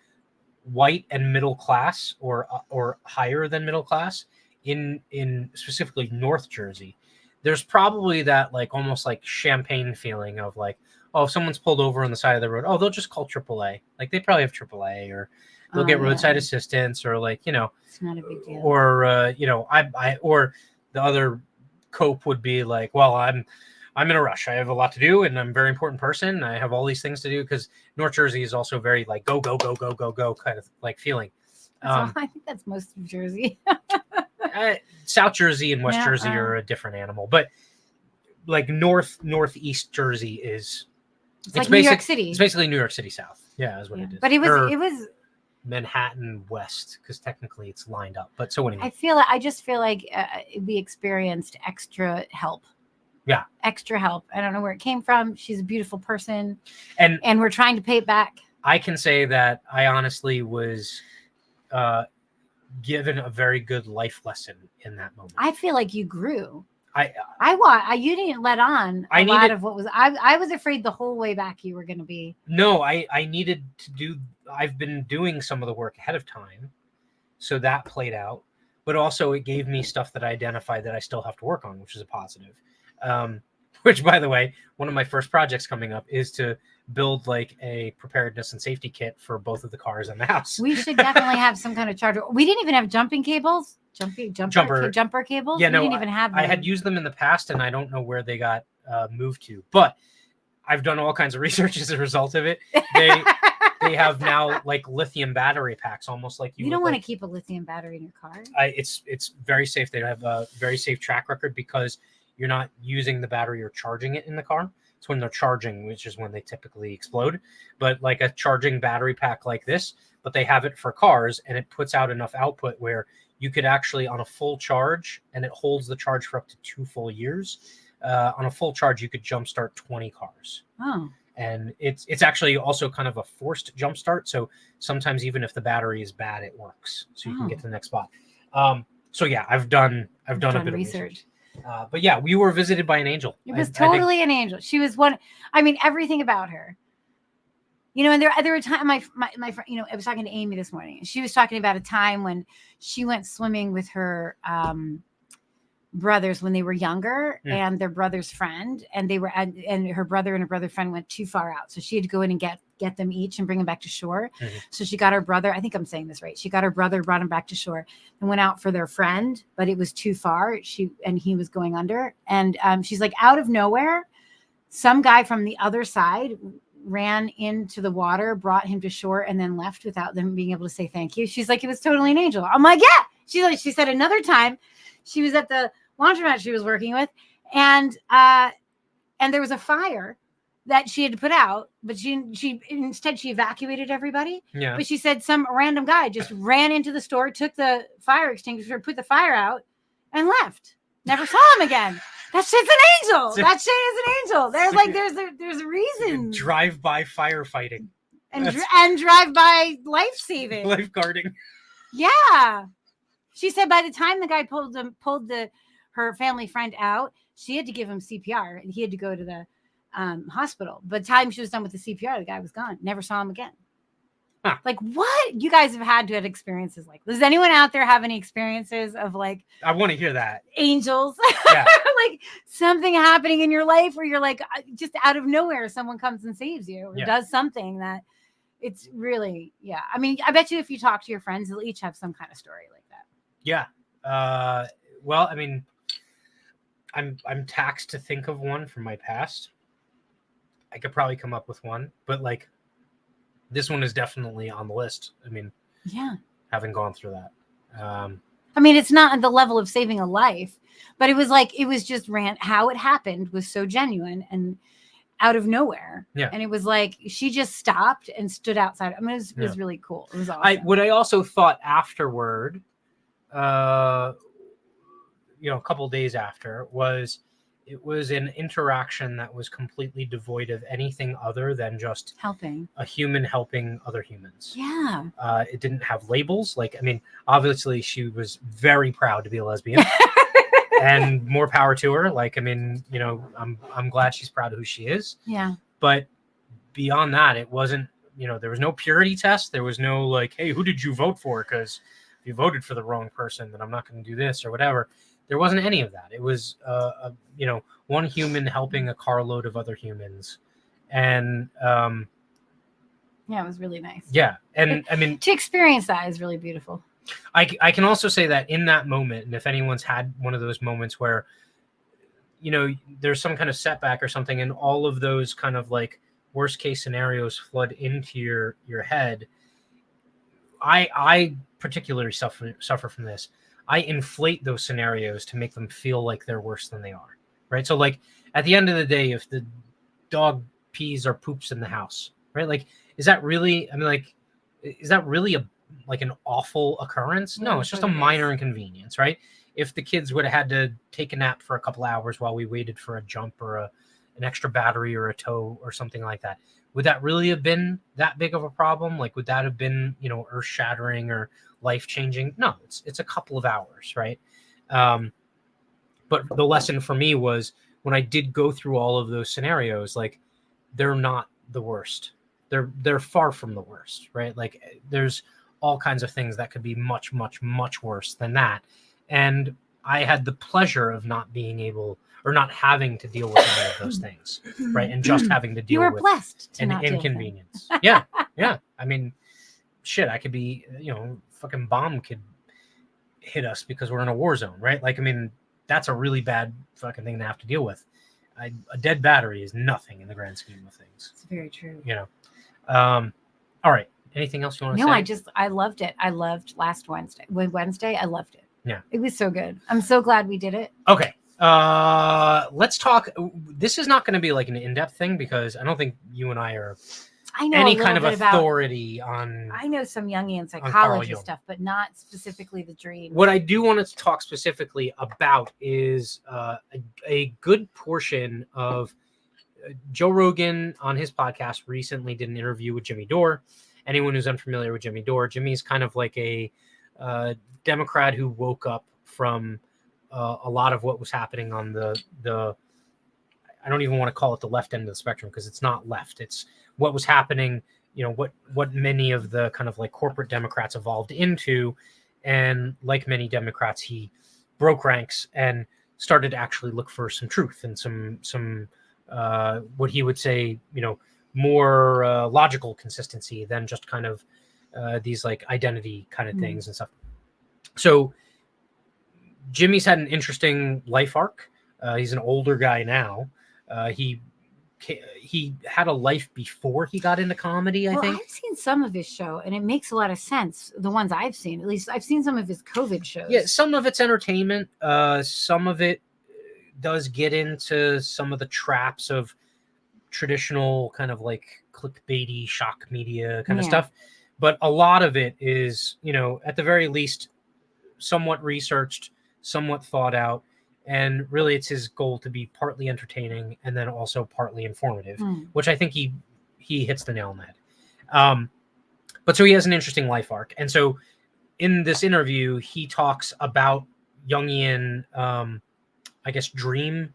B: white and middle class or higher than middle class in specifically North Jersey, there's probably that like almost like champagne feeling of like, oh, if someone's pulled over on the side of the road, oh, they'll just call AAA. Like they probably have AAA, or they'll get roadside assistance, or like,
C: it's not a big deal.
B: Or I or the other cope would be like, well, I'm in a rush. I have a lot to do, and I'm a very important person. I have all these things to do, because North Jersey is also very like go kind of like feeling.
C: I think that's most of Jersey.
B: South Jersey and West Jersey are a different animal, but like northeast Jersey is
C: it's like New York City.
B: It's basically New York City South. Yeah, is what it is.
C: But it was
B: Manhattan West, because technically it's lined up. But so anyway,
C: I just feel like we experienced extra help.
B: Yeah,
C: extra help. I don't know where it came from. She's a beautiful person,
B: and
C: we're trying to pay it back. I
B: can say that I honestly was given a very good life lesson in that moment.
C: I feel like you grew.
B: You
C: didn't let on a lot of what was. I was afraid the whole way back you were going to be.
B: No, I needed to do. I've been doing some of the work ahead of time, so that played out. But also, it gave me stuff that I identified that I still have to work on, which is a positive. Which, by the way, one of my first projects coming up is to build like a preparedness and safety kit for both of the cars in the house.
C: We should definitely have some kind of charger. We didn't even have jumping cables. Jumper cables.
B: Yeah,
C: we didn't even have them.
B: I had used them in the past, and I don't know where they got moved to. But I've done all kinds of research as a result of it. They have now like lithium battery packs, almost like
C: you don't want to keep a lithium battery in your car.
B: It's very safe. They have a very safe track record because you're not using the battery or charging it in the car. It's when they're charging, which is when they typically explode. But like a charging battery pack like this, but they have it for cars, and it puts out enough output where you could actually, on a full charge, and it holds the charge for up to 2 full years. On a full charge, you could jumpstart 20 cars.
C: Oh.
B: And it's actually also kind of a forced jumpstart. So sometimes even if the battery is bad, it works. So you can get to the next spot. So yeah, I've done a bit of research. But yeah, we were visited by an angel.
C: It was totally an angel. She was one. I mean, everything about her. And there were times my friend, I was talking to Amy this morning, and she was talking about a time when she went swimming with her brothers when they were younger, and their brother's friend, and and her brother and her brother friend went too far out, so she had to go in and get them each and bring them back to shore. So she got her brother. I think I'm saying this right. She got her brother, brought him back to shore, and went out for their friend, but it was too far. He was going under, and she's like, out of nowhere, some guy from the other side ran into the water, brought him to shore, and then left without them being able to say thank you. She's like, it was totally an angel. I'm like, yeah. She said another time she was at the laundromat she was working with, and there was a fire that she had to put out, but she instead evacuated everybody.
B: Yeah.
C: But she said some random guy just ran into the store, took the fire extinguisher, put the fire out, and left. Never saw him again. That shit's an angel. That shit is an angel. There's a reason.
B: Drive-by firefighting.
C: And drive-by life-saving.
B: Lifeguarding.
C: Yeah. She said by the time the guy pulled her family friend out, she had to give him CPR, and he had to go to the hospital. By the time she was done with the CPR, the guy was gone. Never saw him again.
B: Huh.
C: Like, what? You guys have had to have experiences like, does anyone out there have any experiences of like,
B: I want to hear that.
C: Angels?
B: Yeah.
C: Like something happening in your life where you're like, just out of nowhere, someone comes and saves you or does something that it's really, I mean, I bet you if you talk to your friends, they'll each have some kind of story like that.
B: Yeah. Well, I mean, I'm taxed to think of one from my past. I could probably come up with one, but like, this one is definitely on the list. I mean, having gone through that.
C: I mean, it's not at the level of saving a life, but it was like, it was just how it happened was so genuine and out of nowhere.
B: Yeah.
C: And it was like, she just stopped and stood outside. I mean, it was really cool. It was awesome.
B: What I also thought afterward, a couple days after it was an interaction that was completely devoid of anything other than just
C: helping
B: a human helping other humans.
C: Yeah.
B: It didn't have labels. Like, I mean, obviously she was very proud to be a lesbian and more power to her. Like, I mean, I'm glad she's proud of who she is.
C: Yeah.
B: But beyond that, it wasn't, there was no purity test. There was no like, hey, who did you vote for? Because if you voted for the wrong person, then I'm not going to do this or whatever. There wasn't any of that. It was, one human helping a carload of other humans. And it
C: was really nice.
B: Yeah. And I mean,
C: to experience that is really beautiful.
B: I can also say that in that moment, and if anyone's had one of those moments where, there's some kind of setback or something, and all of those kind of like worst case scenarios flood into your head. I particularly suffer from this. I inflate those scenarios to make them feel like they're worse than they are, right? So like at the end of the day, if the dog pees or poops in the house, right? Like, is that really, I mean, like, is that really an awful occurrence? No, it's just a minor inconvenience, right? If the kids would have had to take a nap for a couple hours while we waited for a jump or an extra battery or a tow or something like that, would that really have been that big of a problem? Like, would that have been, earth shattering or life-changing? No, it's a couple of hours, right? But the lesson for me was when I did go through all of those scenarios, like, they're not the worst. They're far from the worst, right? Like, there's all kinds of things that could be much, much, much worse than that. And I had the pleasure of not being able or not having to deal with any of those things, right? And just having to deal with
C: blessed
B: an inconvenience. Yeah. I mean, shit, I could be, fucking bomb could hit us because we're in a war zone, right? Like, I mean, that's a really bad fucking thing to have to deal with. A dead battery is nothing in the grand scheme of things.
C: It's very true.
B: All right. Anything else you want to say?
C: No, I loved it. I loved last Wednesday. Wednesday, I loved it.
B: Yeah.
C: It was so good. I'm so glad we did it.
B: Okay. Let's talk. This is not going to be like an in-depth thing because I don't think you and I are any kind of authority on.
C: I know some Jungian psychology stuff, but not specifically the dream.
B: What I do want to talk specifically about is a good portion of Joe Rogan on his podcast recently did an interview with Jimmy Dore. Anyone who's unfamiliar with Jimmy Dore, Jimmy's kind of like a Democrat who woke up from a lot of what was happening on the I don't even want to call it the left end of the spectrum because it's not left. It's what was happening, what many of the kind of like corporate Democrats evolved into. And like many Democrats, he broke ranks and started to actually look for some truth and some what he would say, more logical consistency than just kind of these like identity kind of things and stuff. So Jimmy's had an interesting life arc. He's an older guy now. He had a life before he got into comedy, I think.
C: I've seen some of his show, and it makes a lot of sense. The ones I've seen, at least I've seen some of his COVID shows.
B: Yeah, some of it's entertainment. Some of it does get into some of the traps of traditional kind of like clickbaity shock media kind of stuff. But a lot of it is, at the very least, somewhat researched, somewhat thought out. And really, it's his goal to be partly entertaining and then also partly informative, which I think he hits the nail on the head. But so he has an interesting life arc. And so in this interview, he talks about Jungian, I guess, dream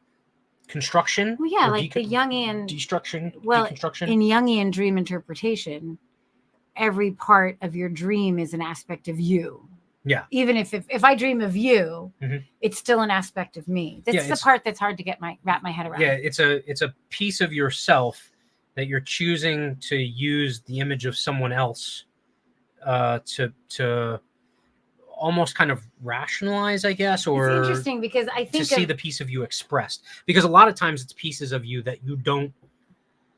B: construction.
C: Well, yeah, like the Jungian
B: destruction.
C: Well,
B: deconstruction.
C: in Jungian dream interpretation, every part of your dream is an aspect of you.
B: Yeah.
C: Even if I dream of you,
B: Mhm.
C: it's still an aspect of me. That's the part that's hard to wrap my head around.
B: Yeah, it's a piece of yourself that you're choosing to use the image of someone else to almost kind of rationalize, I guess, or
C: it's interesting because I think
B: to see the piece of you expressed. Because a lot of times it's pieces of you that you don't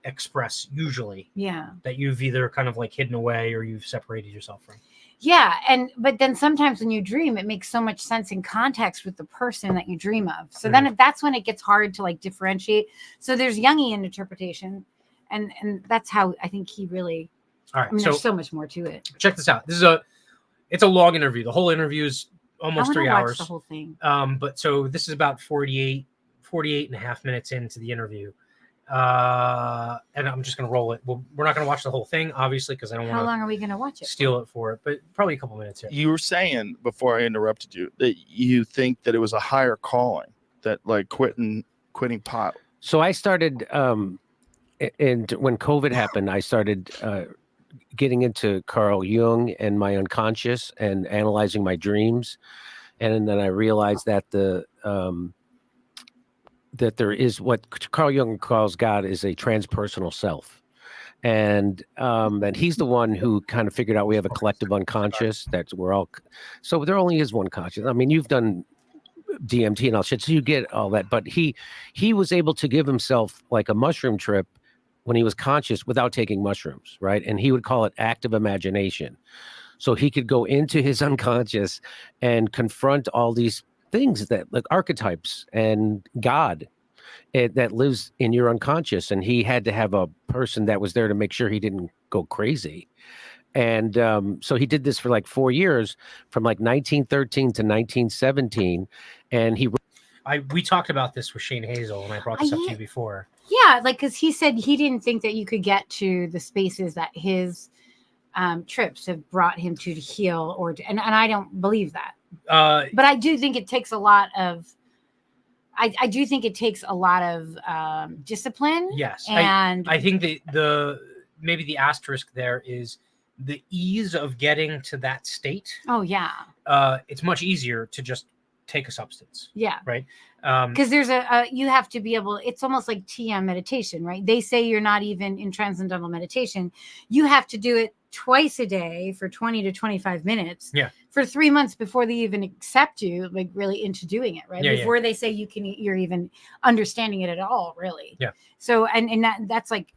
B: express usually.
C: Yeah.
B: That you've either kind of like hidden away or you've separated yourself from.
C: Yeah, but then sometimes when you dream, it makes so much sense in context with the person that you dream of. So then that's when it gets hard to like differentiate. So there's Jungian interpretation, and that's how I think he really.
B: All right,
C: I mean, there's so much more to it.
B: Check this out. It's a long interview. The whole interview is almost 3 hours.
C: Watch the whole thing.
B: But so this is about 48 and a half minutes into the interview. And I'm just going to roll it. Well, we're not going to watch the whole thing, obviously, because I don't want to.
C: How long are we going to watch it?
B: Steal it for it, but probably a couple minutes here.
D: You were saying before I interrupted you that you think that it was a higher calling, that like quitting pot.
E: So I started, and when COVID happened, I started getting into Carl Jung and my unconscious and analyzing my dreams, and then I realized that that there is what Carl Jung calls God is a transpersonal self. And that he's the one who kind of figured out we have a collective unconscious, that we're all, so there only is one conscious. I mean, you've done DMT and all shit, so you get all that, but he was able to give himself like a mushroom trip when he was conscious without taking mushrooms, right? And he would call it active imagination. So he could go into his unconscious and confront all these things that like archetypes and God that lives in your unconscious. And he had to have a person that was there to make sure he didn't go crazy. And so he did this for like 4 years, from like 1913 to 1917. And
B: we talked about this with Shane Hazel, and I brought this up to you before.
C: Yeah, like because he said he didn't think that you could get to the spaces that his trips have brought him to heal, and I don't believe that. But I do think it takes a lot of. I do think it takes a lot of discipline.
B: Yes,
C: and
B: I think maybe the asterisk there is the ease of getting to that state.
C: Oh yeah.
B: It's much easier to just take a substance.
C: Yeah.
B: Right.
C: Because there's you have to be able. It's almost like TM meditation, right? They say you're not even in transcendental meditation. You have to do it twice a day for 20 to 25 minutes. Yeah. For 3 months before they even accept you, like really into doing it, right? Before they say you're even understanding it at all, really. Yeah. So and that's like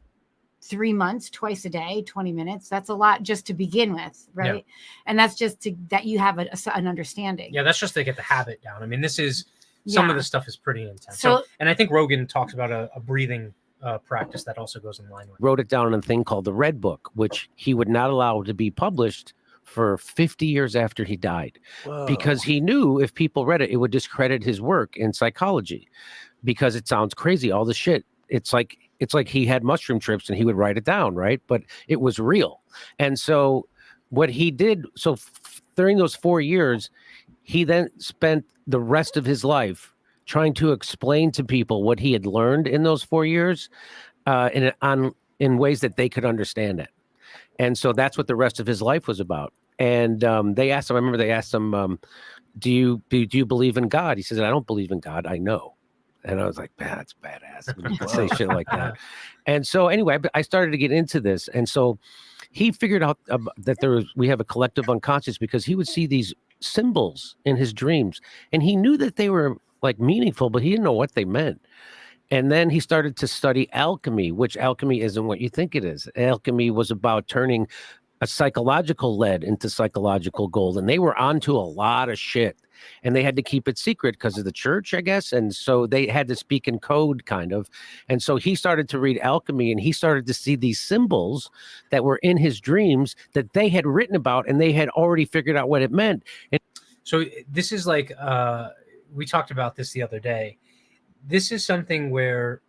C: 3 months, twice a day, 20 minutes. That's a lot just to begin with, right? Yeah. And that's just that you have an understanding.
B: Yeah, that's just to get the habit down. I mean, this is some of the stuff is pretty intense. So and I think Rogan talks about a breathing practice that also goes in line with.
E: Wrote it down in a thing called the Red Book, which he would not allow to be published for 50 years after he died. Whoa. Because he knew if people read it, it would discredit his work in psychology, because it sounds crazy, all the shit. It's like he had mushroom trips and he would write it down, right? But it was real. And so what he did, during those 4 years, he then spent the rest of his life trying to explain to people what he had learned in those 4 years in ways that they could understand it. And so that's what the rest of his life was about. And they asked him, do you believe in God? He says, I don't believe in God. I know. And I was like, man, that's badass when you can say shit like that. And so anyway, I started to get into this. And so he figured out that we have a collective unconscious, because he would see these symbols in his dreams. And he knew that they were like meaningful, but he didn't know what they meant. And then he started to study alchemy, which alchemy isn't what you think it is. Alchemy was about turning a psychological lead into psychological gold. And they were onto a lot of shit. And they had to keep it secret because of the church, I guess. And so they had to speak in code, kind of. And so he started to read alchemy, and he started to see these symbols that were in his dreams that they had written about, and they had already figured out what it meant. And
B: so this is like, we talked about this the other day. This is something where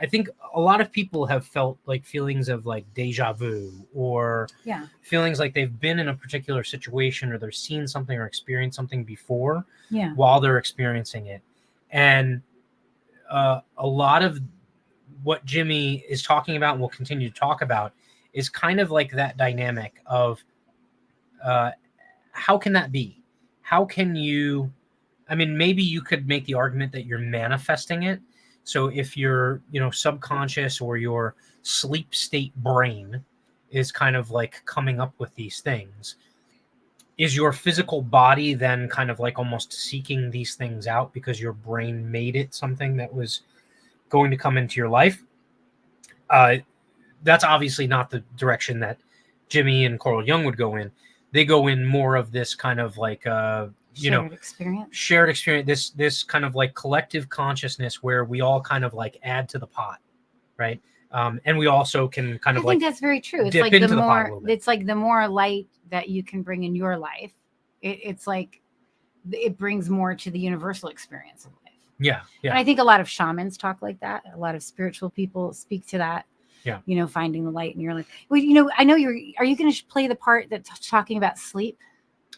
B: I think a lot of people have felt like feelings of like deja vu, or feelings like they've been in a particular situation, or they've seen something or experienced something before while they're experiencing it. And a lot of what Jimmy is talking about and will continue to talk about is kind of like that dynamic of how can that be? How can you, I mean, maybe you could make the argument that you're manifesting it. So if your, subconscious or your sleep state brain is kind of like coming up with these things, is your physical body then kind of like almost seeking these things out because your brain made it something that was going to come into your life? That's obviously not the direction that Jimmy and Carl Jung would go in. They go in more of this kind of like, shared experience, this kind of like collective consciousness where we all kind of like add to the pot, right? And we also can kind of
C: I think that's very true. It's like the more light that you can bring in your life, it's like it brings more to the universal experience of life.
B: Yeah.
C: And I think a lot of shamans talk like that. A lot of spiritual people speak to that. Yeah. Finding the light in your life. Well, I know are you going to play the part that's talking about sleep?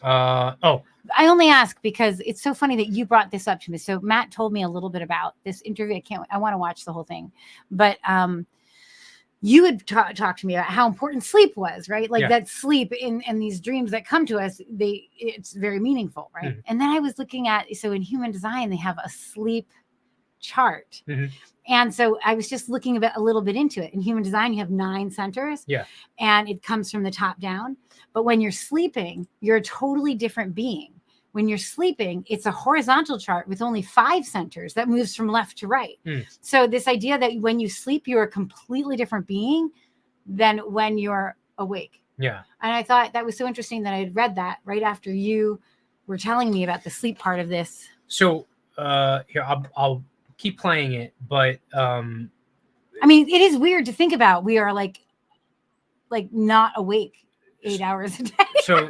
C: I only ask because it's so funny that you brought this up to me. So Matt told me a little bit about this interview. I want to watch the whole thing, but you would talk to me about how important sleep was, right? Like that sleep in these dreams that come to us, it's very meaningful, right? Mm-hmm. And then I was looking at, so in human design, they have a sleep chart. Mm-hmm. And so I was just looking a little bit into it. In human design, you have 9 centers. Yeah. And it comes from the top down. But when you're sleeping, you're a totally different being. When you're sleeping, it's a horizontal chart with only 5 centers that moves from left to right. Mm. So this idea that when you sleep, you're a completely different being than when you're awake. Yeah. And I thought that was so interesting that I had read that right after you were telling me about the sleep part of this.
B: So here, I'll keep playing it, but
C: I mean, it is weird to think about. We are like not awake 8 hours a day.
B: So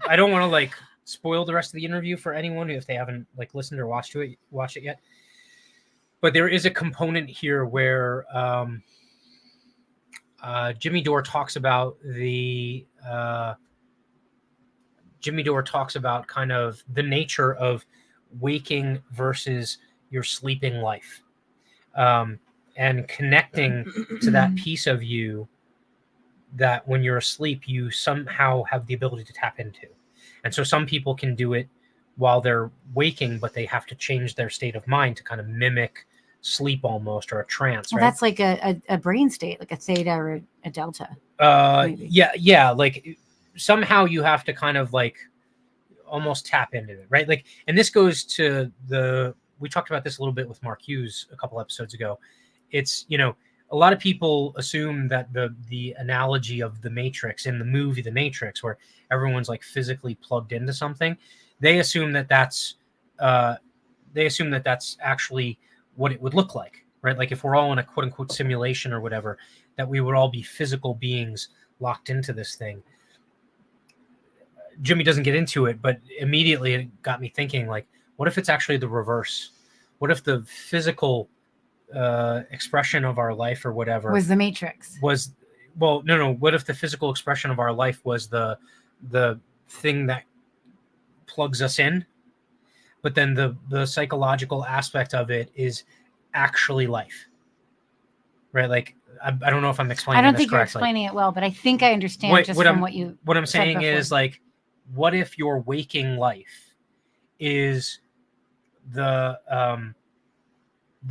B: I don't want to like spoil the rest of the interview for anyone if they haven't like listened or watched it yet. But there is a component here where Jimmy Dore talks about kind of the nature of waking versus your sleeping life, and connecting to that piece of you that when you're asleep, you somehow have the ability to tap into. And so some people can do it while they're waking, but they have to change their state of mind to kind of mimic sleep almost, or a trance.
C: Well, right? That's like a brain state, like a theta or a delta.
B: Yeah. Like somehow you have to kind of like almost tap into it, right? Like, and this goes to we talked about this a little bit with Mark Hughes a couple episodes ago. It's, a lot of people assume that the analogy of the Matrix in the movie The Matrix, where everyone's like physically plugged into something, they assume that that's actually what it would look like, right? Like if we're all in a quote unquote simulation or whatever, that we would all be physical beings locked into this thing. Jimmy doesn't get into it, but immediately it got me thinking, like, what if it's actually the reverse? What if the physical expression of our life or whatever
C: was the Matrix?
B: No. What if the physical expression of our life was the thing that plugs us in, but then the psychological aspect of it is actually life, right? Like I don't know if I'm explaining.
C: I don't
B: this
C: think
B: correctly.
C: You're explaining it well, but I think I understand
B: what I'm saying is, like, what if your waking life is the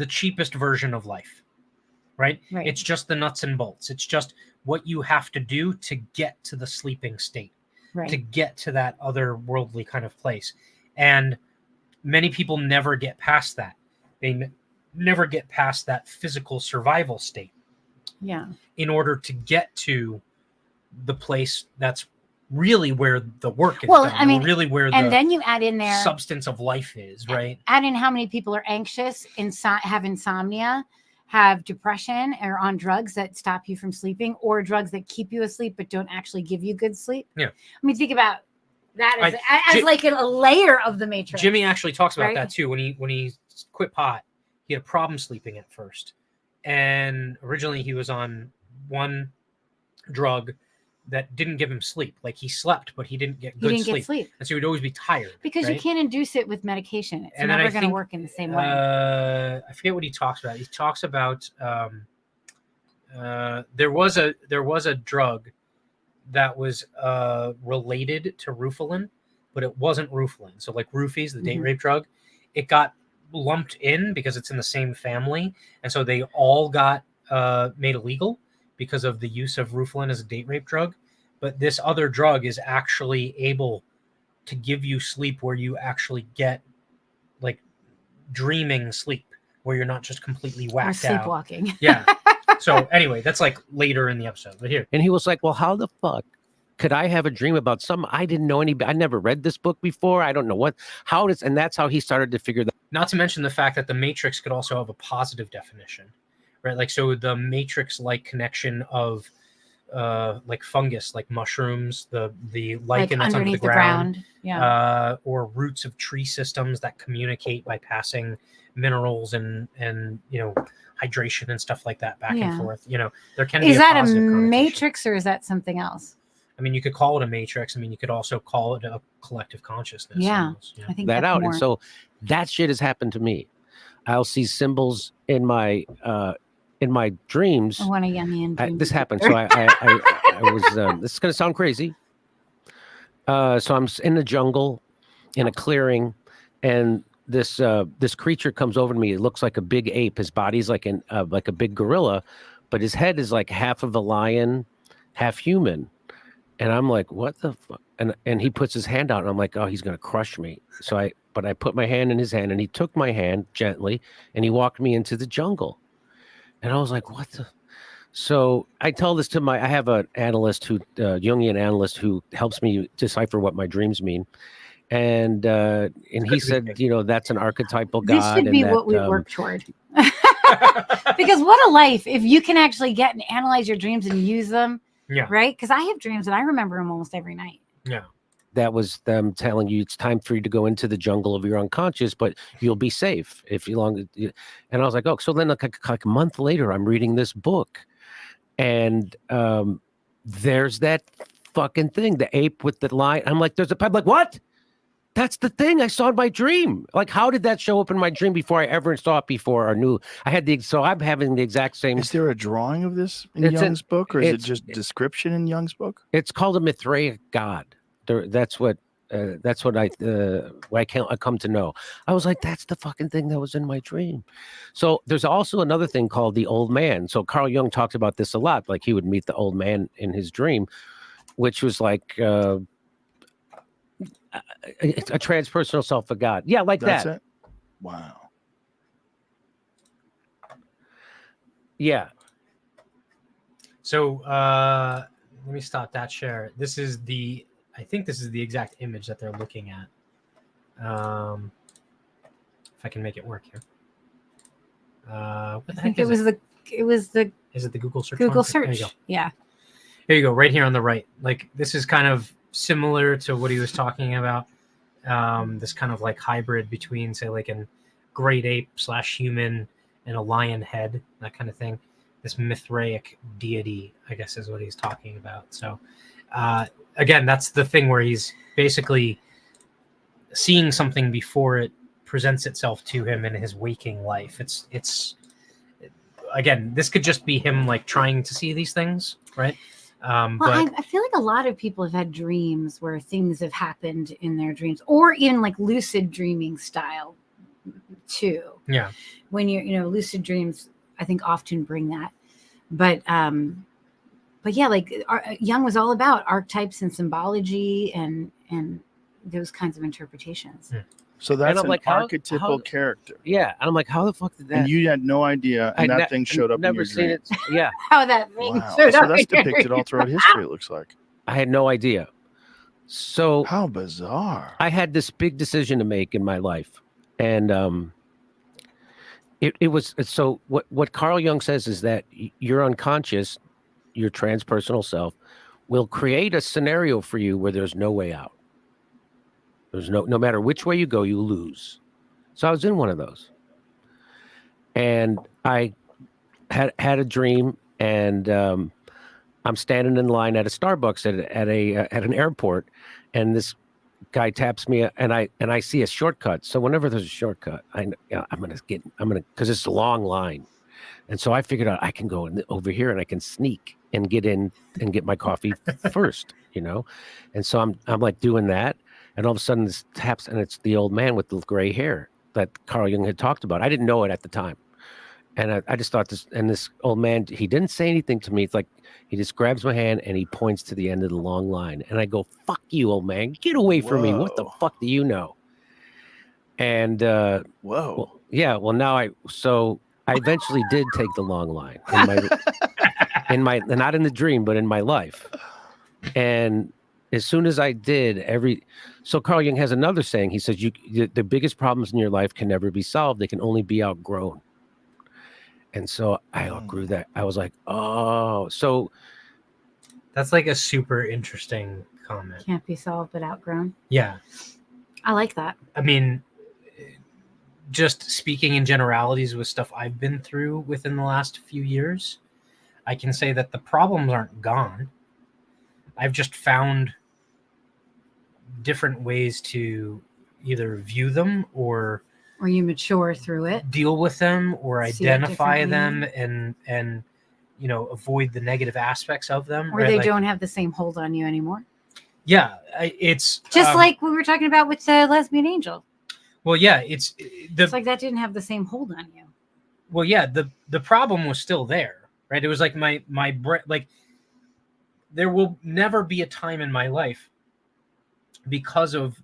B: cheapest version of life, right? It's just the nuts and bolts. It's just what you have to do to get to the sleeping state, to get to that otherworldly kind of place. And many people never get past that. They never get past that physical survival state.
C: Yeah. In
B: order to get to the place that's really where the work is done. I mean, really where
C: then you add in there
B: substance of life is, right?
C: Add in how many people are anxious, have insomnia, have depression, or on drugs that stop you from sleeping, or drugs that keep you asleep but don't actually give you good sleep. Yeah. I mean, think about that as like a layer of the Matrix.
B: Jimmy actually talks about that too. When he quit pot, he had a problem sleeping at first. And originally he was on one drug that didn't give him sleep. Like he slept, but he didn't get good sleep. And so he'd always be tired.
C: Because you can't induce it with medication. It's never going to work in the same way.
B: I forget what he talks about. He talks about there was a drug that was related to Rufalin, but it wasn't Rufalin. So like roofies, the date rape drug, it got lumped in because it's in the same family, and so they all got made illegal because of the use of Rufalin as a date rape drug. But this other drug is actually able to give you sleep where you actually get like dreaming sleep, where you're not just completely whacked out.
C: Sleepwalking.
B: Yeah. So anyway, that's like later in the episode. But here.
E: And he was like, well, how the fuck could I have a dream about something I didn't know I never read this book before. I don't know and that's how he started to figure that.
B: Not to mention the fact that the Matrix could also have a positive definition, right? Like, so the Matrix-like connection of like fungus, like mushrooms, the lichen that's underneath the ground.
C: Yeah.
B: Or roots of tree systems that communicate by passing minerals and hydration and stuff like that back and forth. There can be
C: Is that a
B: connotation.
C: matrix or is that something else?
B: I mean, you could call it a matrix. I mean, you could also call it a collective consciousness.
C: Yeah,
B: almost,
C: I think
E: that
C: that's
E: out.
C: more.
E: And so that shit has happened to me. I'll see symbols in my dreams.
C: I want a Jungian dream.
E: This happened. So I was. This is going to sound crazy. So I'm in the jungle, in a clearing, and this creature comes over to me. It looks like a big ape. His body's like a big gorilla, but his head is like half of a lion, half human. And I'm like, what the fuck? And he puts his hand out, and I'm like, oh, he's gonna crush me. So I put my hand in his hand, and he took my hand gently, and he walked me into the jungle. And I was like, what the? So I tell this to I have an analyst Jungian analyst who helps me decipher what my dreams mean. And he said, that's an archetypal god.
C: This should be what we work toward. Because what a life if you can actually get and analyze your dreams and use them.
B: Yeah.
C: Right? Because I have dreams and I remember them almost every night.
B: Yeah.
E: That was them telling you it's time for you to go into the jungle of your unconscious, but you'll be safe if you long. And I was like, oh, so then like a month later, I'm reading this book, and there's that fucking thing, the ape with the lion. I'm like, I'm like, what? That's the thing I saw in my dream. Like, how did that show up in my dream before I ever saw it before or knew? So I'm having the exact same.
D: Is there a drawing of this in Jung's book, or is it just description in Jung's book?
E: It's called a Mithraic god. That's what I come to know. I was like, that's the fucking thing that was in my dream. So there's also another thing called the old man. So Carl Jung talks about this a lot. Like he would meet the old man in his dream, which was like a transpersonal self of God. Yeah, like
D: That's
E: that.
D: It? Wow.
B: Yeah. So let me stop that share. I think this is the exact image that they're looking at. If I can make it work here. What the heck is it? Is it the Google search?
C: Google
B: one?
C: search.
B: There you go.
C: Yeah.
B: Here you go, right here on the right. Like this is kind of similar to what he was talking about. This kind of like hybrid between, say, like a great ape / human and a lion head, that kind of thing. This Mithraic deity, I guess, is what he's talking about. So, again, that's the thing where he's basically seeing something before it presents itself to him in his waking life. It's again, this could just be him like trying to see these things, right? But
C: I feel like a lot of people have had dreams where things have happened in their dreams, or even like lucid dreaming style too.
B: Yeah.
C: When lucid dreams, I think often bring that. But yeah, like Jung was all about archetypes and symbology and those kinds of interpretations.
D: So that's an
E: like,
D: archetypal character.
E: Yeah. And I'm like, how the fuck did that?
D: And you had no idea, and that thing showed up in
E: never
D: your
E: seen
D: dream.
E: it. Yeah.
C: How that thing
D: Wow.
C: showed
D: So
C: up
D: that's
C: in your
D: depicted all throughout history, it looks like.
E: I had no idea. So
D: How bizarre.
E: I had this big decision to make in my life. And it was so what Carl Jung says is that your unconscious, your transpersonal self, will create a scenario for you where there's no way out. There's no matter which way you go, you lose. So I was in one of those. And I had a dream, and I'm standing in line at a Starbucks at an airport, and this guy taps me, and I see a shortcut. So whenever there's a shortcut, I'm gonna because it's a long line, And so I figured out I can go over here and I can sneak and get in and get my coffee first, you know? And so I'm like doing that. And all of a sudden this taps, and it's the old man with the gray hair that Carl Jung had talked about. I didn't know it at the time. And I just thought this old man, he didn't say anything to me. It's like he just grabs my hand and he points to the end of the long line. And I go, fuck you, old man. Get away from me. What the fuck do you know? And
D: Whoa.
E: Well, now I eventually did take the long line in my not in the dream, but in my life. And as soon as I did, so Carl Jung has another saying. He says, the biggest problems in your life can never be solved. They can only be outgrown. And so I outgrew that. I was like, oh, so
B: that's like a super interesting comment.
C: Can't be solved but outgrown.
B: Yeah.
C: I like that.
B: I mean, just speaking in generalities with stuff I've been through within the last few years, I can say that the problems aren't gone. I've just found different ways to either view them or
C: you mature through it,
B: deal with them, or identify them
C: differently.
B: and avoid the negative aspects of them.
C: Or they don't have the same hold on you anymore.
B: Yeah, it's
C: just like we were talking about with the lesbian angel.
B: Well, yeah, it's
C: like that didn't have the same hold on you.
B: Well, yeah, the problem was still there, right? It was like my like there will never be a time in my life because of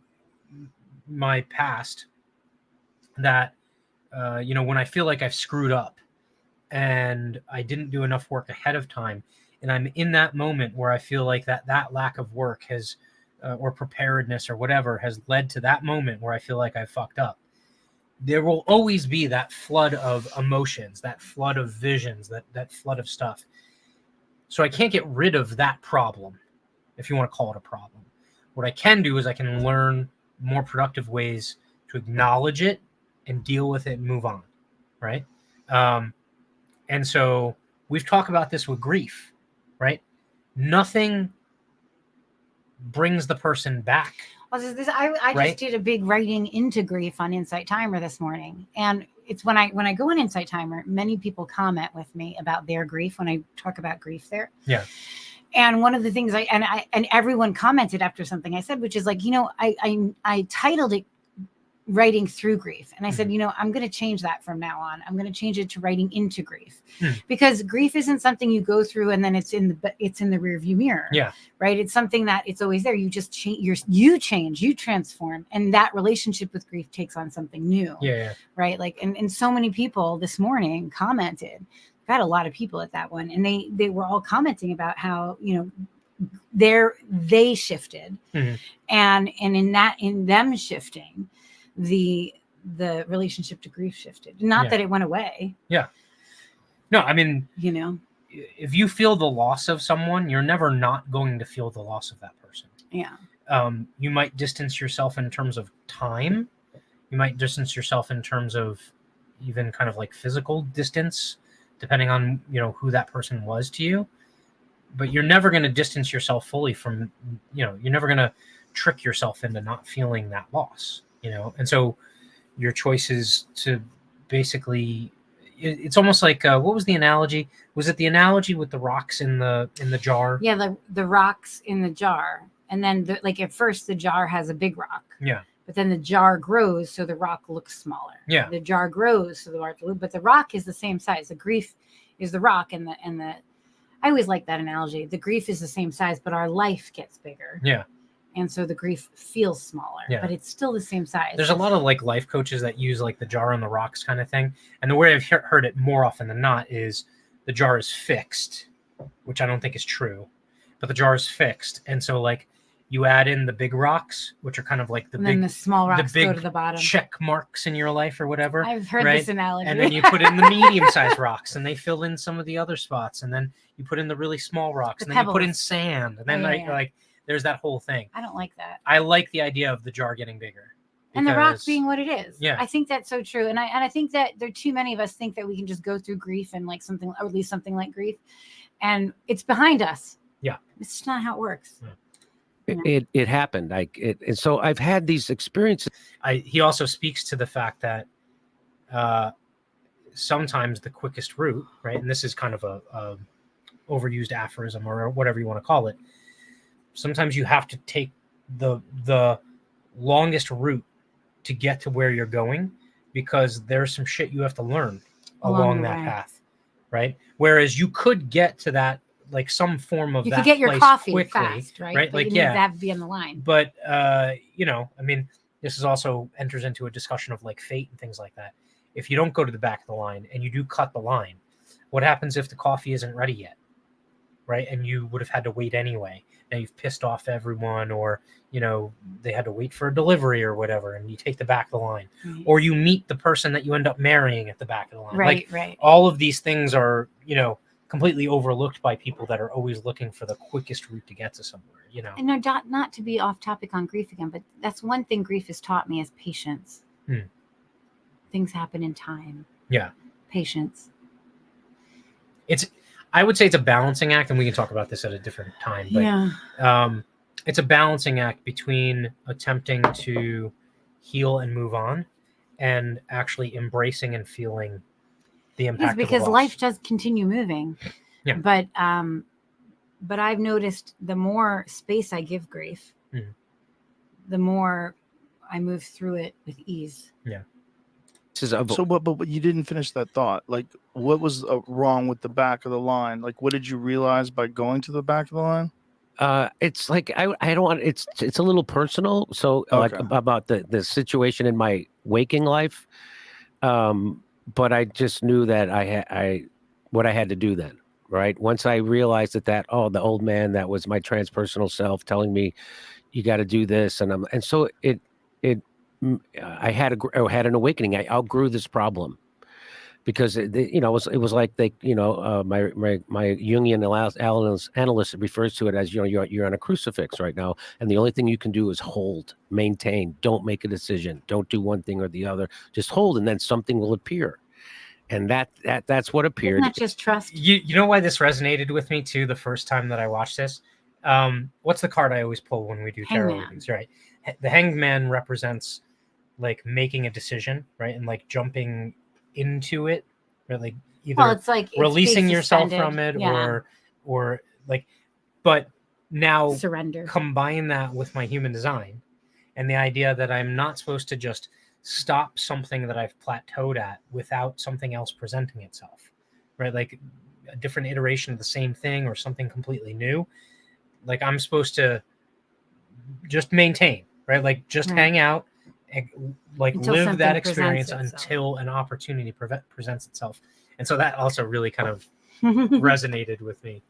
B: my past that when I feel like I've screwed up and I didn't do enough work ahead of time, and I'm in that moment where I feel like that lack of work has or preparedness or whatever has led to that moment where I feel like I fucked up. There will always be that flood of emotions, that flood of visions, that flood of stuff. So I can't get rid of that problem, if you want to call it a problem. What I can do is I can learn more productive ways to acknowledge it and deal with it and move on, right? And so we've talked about this with grief, right? Nothing brings the person back.
C: I just did a big writing into grief on Insight Timer this morning, and it's when I go on Insight Timer, many people comment with me about their grief when I talk about grief there.
B: Yeah.
C: And one of the things and everyone commented after something I said, which is like, I titled it Writing Through Grief. And I said, I'm going to change that from now on. I'm going to change it to Writing Into Grief, because grief isn't something you go through and then it's in the rear view mirror.
B: Yeah.
C: Right. It's something that it's always there. You just change, you change, you transform. And that relationship with grief takes on something new.
B: Yeah.
C: Right. Like, and so many people this morning commented, got a lot of people at that one, and they were all commenting about how, they shifted, and in them shifting, the relationship to grief shifted. Not that it went away.
B: Yeah. No, I mean, if you feel the loss of someone, you're never not going to feel the loss of that person.
C: Yeah.
B: You might distance yourself in terms of time. You might distance yourself in terms of even kind of like physical distance, depending on, who that person was to you. But you're never going to distance yourself fully from, you're never going to trick yourself into not feeling that loss. And so your choice is to basically, it's almost like, what was the analogy? Was it the analogy with the rocks in the jar?
C: Yeah, the rocks in the jar. And then at first the jar has a big rock.
B: Yeah.
C: But then the jar grows, so the rock looks smaller.
B: Yeah.
C: The jar grows, so but the rock is the same size. The grief is the rock, and the I always like that analogy. The grief is the same size, but our life gets bigger.
B: Yeah.
C: And so the grief feels smaller, but it's still the same size.
B: There's a lot of like life coaches that use like the jar on the rocks kind of thing. And the way I've heard it more often than not is the jar is fixed, which I don't think is true, but the jar is fixed. And so like you add in the big rocks, which are kind of like
C: the small rocks go to the bottom.
B: Check marks in your life or whatever.
C: I've heard this analogy.
B: And then you put in the medium-sized rocks, and they fill in some of the other spots. And then you put in the really small rocks, and then you put in sand. And then like there's that whole thing.
C: I don't like that.
B: I like the idea of the jar getting bigger.
C: And the rock being what it is.
B: Yeah.
C: I think that's so true. And I think that there are too many of us think that we can just go through grief and like something, or at least something like grief, and it's behind us.
B: Yeah.
C: It's just not how it works.
B: Yeah.
E: It happened. And so I've had these experiences.
B: He also speaks to the fact that sometimes the quickest route, right? And this is kind of a overused aphorism or whatever you want to call it. Sometimes you have to take the longest route to get to where you're going, because there's some shit you have to learn along that path, right? Whereas you could get to that, like some form of
C: you
B: that
C: could get your
B: place
C: coffee
B: quickly,
C: fast, right?
B: Right?
C: But
B: Like,
C: you need to have to be on the line.
B: But you know, I mean, this is also enters into a discussion of like fate and things like that. If you don't go to the back of the line and you do cut the line, what happens if the coffee isn't ready yet? Right? And you would have had to wait anyway. Now you've pissed off everyone, or, you know, they had to wait for a delivery or whatever, and you take the back of the line.
C: Right.
B: Or you meet the person that you end up marrying at the back of the line.
C: Right,
B: like,
C: right.
B: all of these things are, you know, completely overlooked by people that are always looking for the quickest route to get to somewhere, you know.
C: And no, not to be off topic on grief again, but that's one thing grief has taught me is patience. Things happen in time.
B: Yeah.
C: Patience.
B: I would say it's a balancing act, and we can talk about this at a different time, but
C: Yeah.
B: it's a balancing act between attempting to heal and move on and actually embracing and feeling the impact of
C: Because
B: the loss.
C: life does continue moving.
B: Yeah.
C: But I've noticed the more space I give grief, the more I move through it with ease.
B: Yeah.
D: So, but you didn't finish that thought. Like, what was wrong with the back of the line? Like, what did you realize by going to the back of the line?
E: It's like I don't want it's a little personal. So like about the situation in my waking life. But I just knew that what I had to do then, right? Once I realized that the old man that was my transpersonal self telling me you got to do this, and so I had an awakening. I outgrew this problem because it was like my Jungian analyst refers to it as, you're on a crucifix right now, and the only thing you can do is hold, maintain, don't make a decision, don't do one thing or the other, just hold, and then something will appear. And that's what appeared.
C: Isn't that just trust?
B: You know why this resonated with me too the first time that I watched this? What's the card I always pull when we do tarot readings, right? The Hanged Man represents like making a decision, right? And like jumping into it, right? Like either
C: it's like
B: releasing yourself from it, or like, but now
C: surrender.
B: Combine that with my human design and the idea that I'm not supposed to just stop something that I've plateaued at without something else presenting itself, right? Like a different iteration of the same thing or something completely new. Like I'm supposed to just maintain, right? Like just hang out, and like live that experience until an opportunity presents itself. And so that also really kind of resonated with me.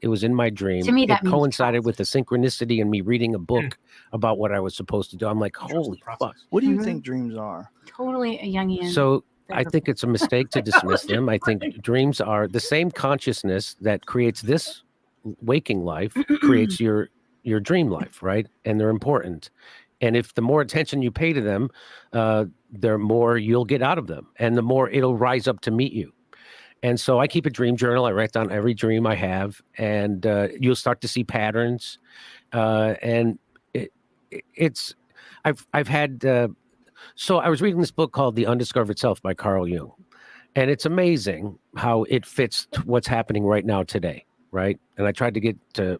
E: It was in my dream.
C: To me, that
E: it coincided with the synchronicity and me reading a book about what I was supposed to do. I'm like, holy fuck.
D: What do you think dreams are?
C: Totally a Jungian.
E: So I think it's a mistake to dismiss them. I think dreams are the same consciousness that creates this waking life, creates your dream life, right? And they're important. And if the more attention you pay to them, the more you'll get out of them, and the more it'll rise up to meet you. And so I keep a dream journal. I write down every dream I have, and you'll start to see patterns. And I've had. So I was reading this book called The Undiscovered Self by Carl Jung, and it's amazing how it fits what's happening right now today, right? And I tried to get to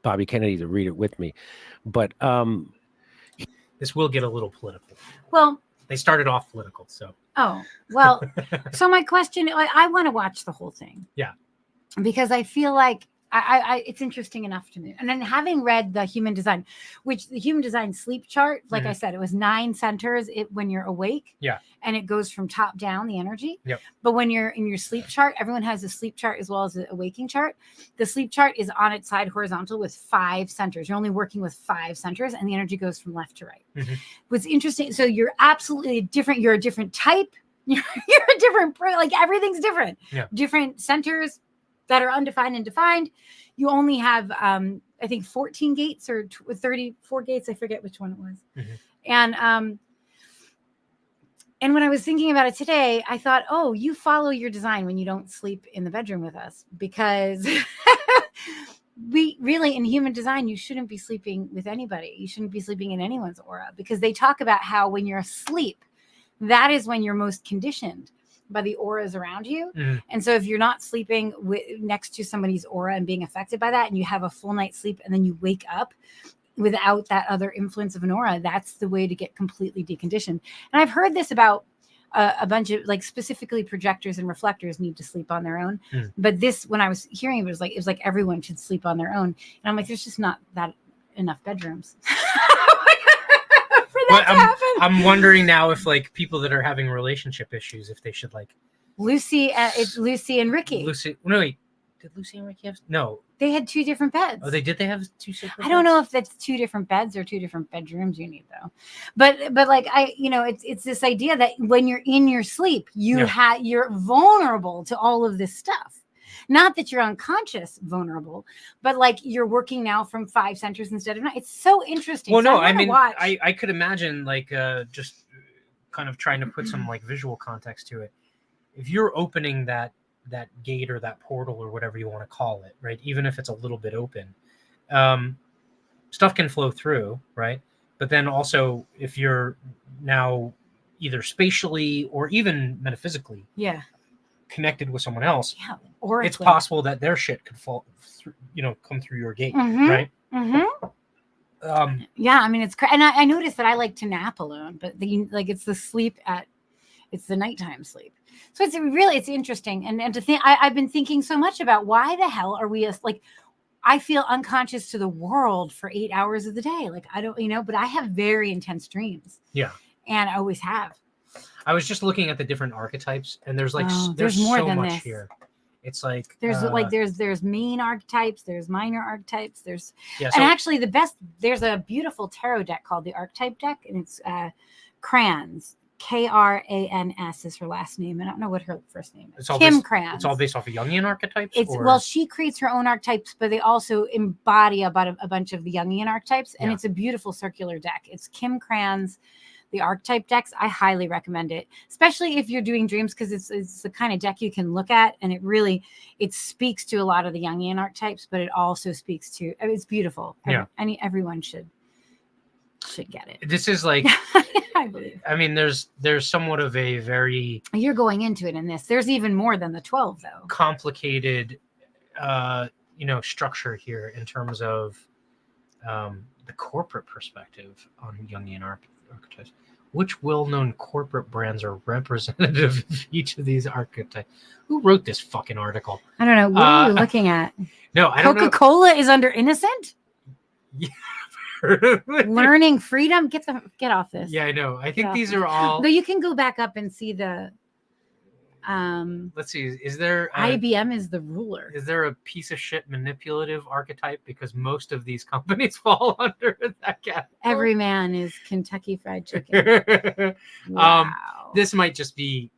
E: Bobby Kennedy to read it with me, but
B: this will get a little political.
C: Well,
B: they started off political, so.
C: Oh, well, so my question, I want to watch the whole thing.
B: Yeah.
C: Because I feel like it's interesting enough to me. And then having read the human design, which the human design sleep chart, like I said, it was 9 centers when you're awake.
B: Yeah.
C: And it goes from top down, the energy.
B: Yep.
C: But when you're in your sleep chart, everyone has a sleep chart as well as a waking chart. The sleep chart is on its side horizontal with 5 centers. You're only working with 5 centers, and the energy goes from left to right. What's interesting, so you're absolutely different. You're a different type. You're a different, like everything's different. Yeah. Different centers that are undefined and defined. You only have, I think, 14 gates or 34 gates. I forget which one it was. And when I was thinking about it today, I thought, oh, you follow your design when you don't sleep in the bedroom with us, because we really, in human design, you shouldn't be sleeping with anybody. You shouldn't be sleeping in anyone's aura, because they talk about how when you're asleep, that is when you're most conditioned. by the auras around you.
B: Mhm.
C: And so if you're not sleeping next to somebody's aura and being affected by that, and you have a full night's sleep and then you wake up without that other influence of an aura, that's the way to get completely deconditioned. And I've heard this about a bunch of, like, specifically projectors and reflectors need to sleep on their own. But this, when I was hearing it was like everyone should sleep on their own. And I'm like, there's just not that enough bedrooms.
B: But I'm wondering now if, like, people that are having relationship issues, if they should, like,
C: it's Lucy and Ricky.
B: No, wait, did Lucy and Ricky have? No,
C: they had 2 different beds.
B: Oh, they have 2 separate.
C: I don't know if that's 2 different beds or 2 different bedrooms you need, though. But like, it's this idea that when you're in your sleep, you're vulnerable to all of this stuff. Not that you're unconscious vulnerable, but like you're working now from 5 centers instead of 9. It's so interesting.
B: Well,
C: so
B: no, I mean, I could imagine, like, just kind of trying to put some, like, visual context to it. If you're opening that gate or that portal or whatever you want to call it, right? Even if it's a little bit open, stuff can flow through, right? But then also, if you're now either spatially or even metaphysically, connected with someone else,
C: or
B: it's possible that their shit could fall through, come through your gate, right?
C: Yeah, I mean, it's and I noticed that I like to nap alone, but it's the nighttime sleep. So it's interesting, and to think, I've been thinking so much about why the hell are we like, I feel unconscious to the world for 8 hours of the day. Like, I don't, but I have very intense dreams.
B: Yeah,
C: and I always have.
B: I was just looking at the different archetypes, and there's like
C: there's more
B: so
C: than
B: much
C: this.
B: here. It's like
C: there's main archetypes, there's minor archetypes, and actually there's a beautiful tarot deck called the Archetype deck, and it's Crans. Krans is her last name. I don't know what her first name is. Kim Crans.
B: It's all based off of Jungian archetypes?
C: Well, she creates her own archetypes, but they also embody about a bunch of the Jungian archetypes, and it's a beautiful circular deck. It's Kim Crans, the Archetype decks. I highly recommend it, especially if you're doing dreams, because it's the kind of deck you can look at, and it speaks to a lot of the Jungian archetypes, but it also speaks to, it's beautiful. Everyone should get it.
B: This is like,
C: I believe.
B: I mean, there's somewhat of a very,
C: you're going into it in this. There's even more than the 12, though.
B: Complicated, structure here in terms of the corporate perspective on Jungian archetypes. Which well-known corporate brands are representative of each of these archetypes? Who wrote this fucking article?
C: I don't know. What are you looking at?
B: No, I don't know.
C: Coca-Cola is under innocent?
B: Yeah.
C: Learning freedom. Get off this.
B: Yeah, I know. I think these are all.
C: Though you can go back up and see the.
B: Let's see. Is there
C: IBM is the ruler?
B: Is there a piece of shit manipulative archetype? Because most of these companies fall under that category.
C: Every man is Kentucky Fried Chicken. Wow.
B: This might just be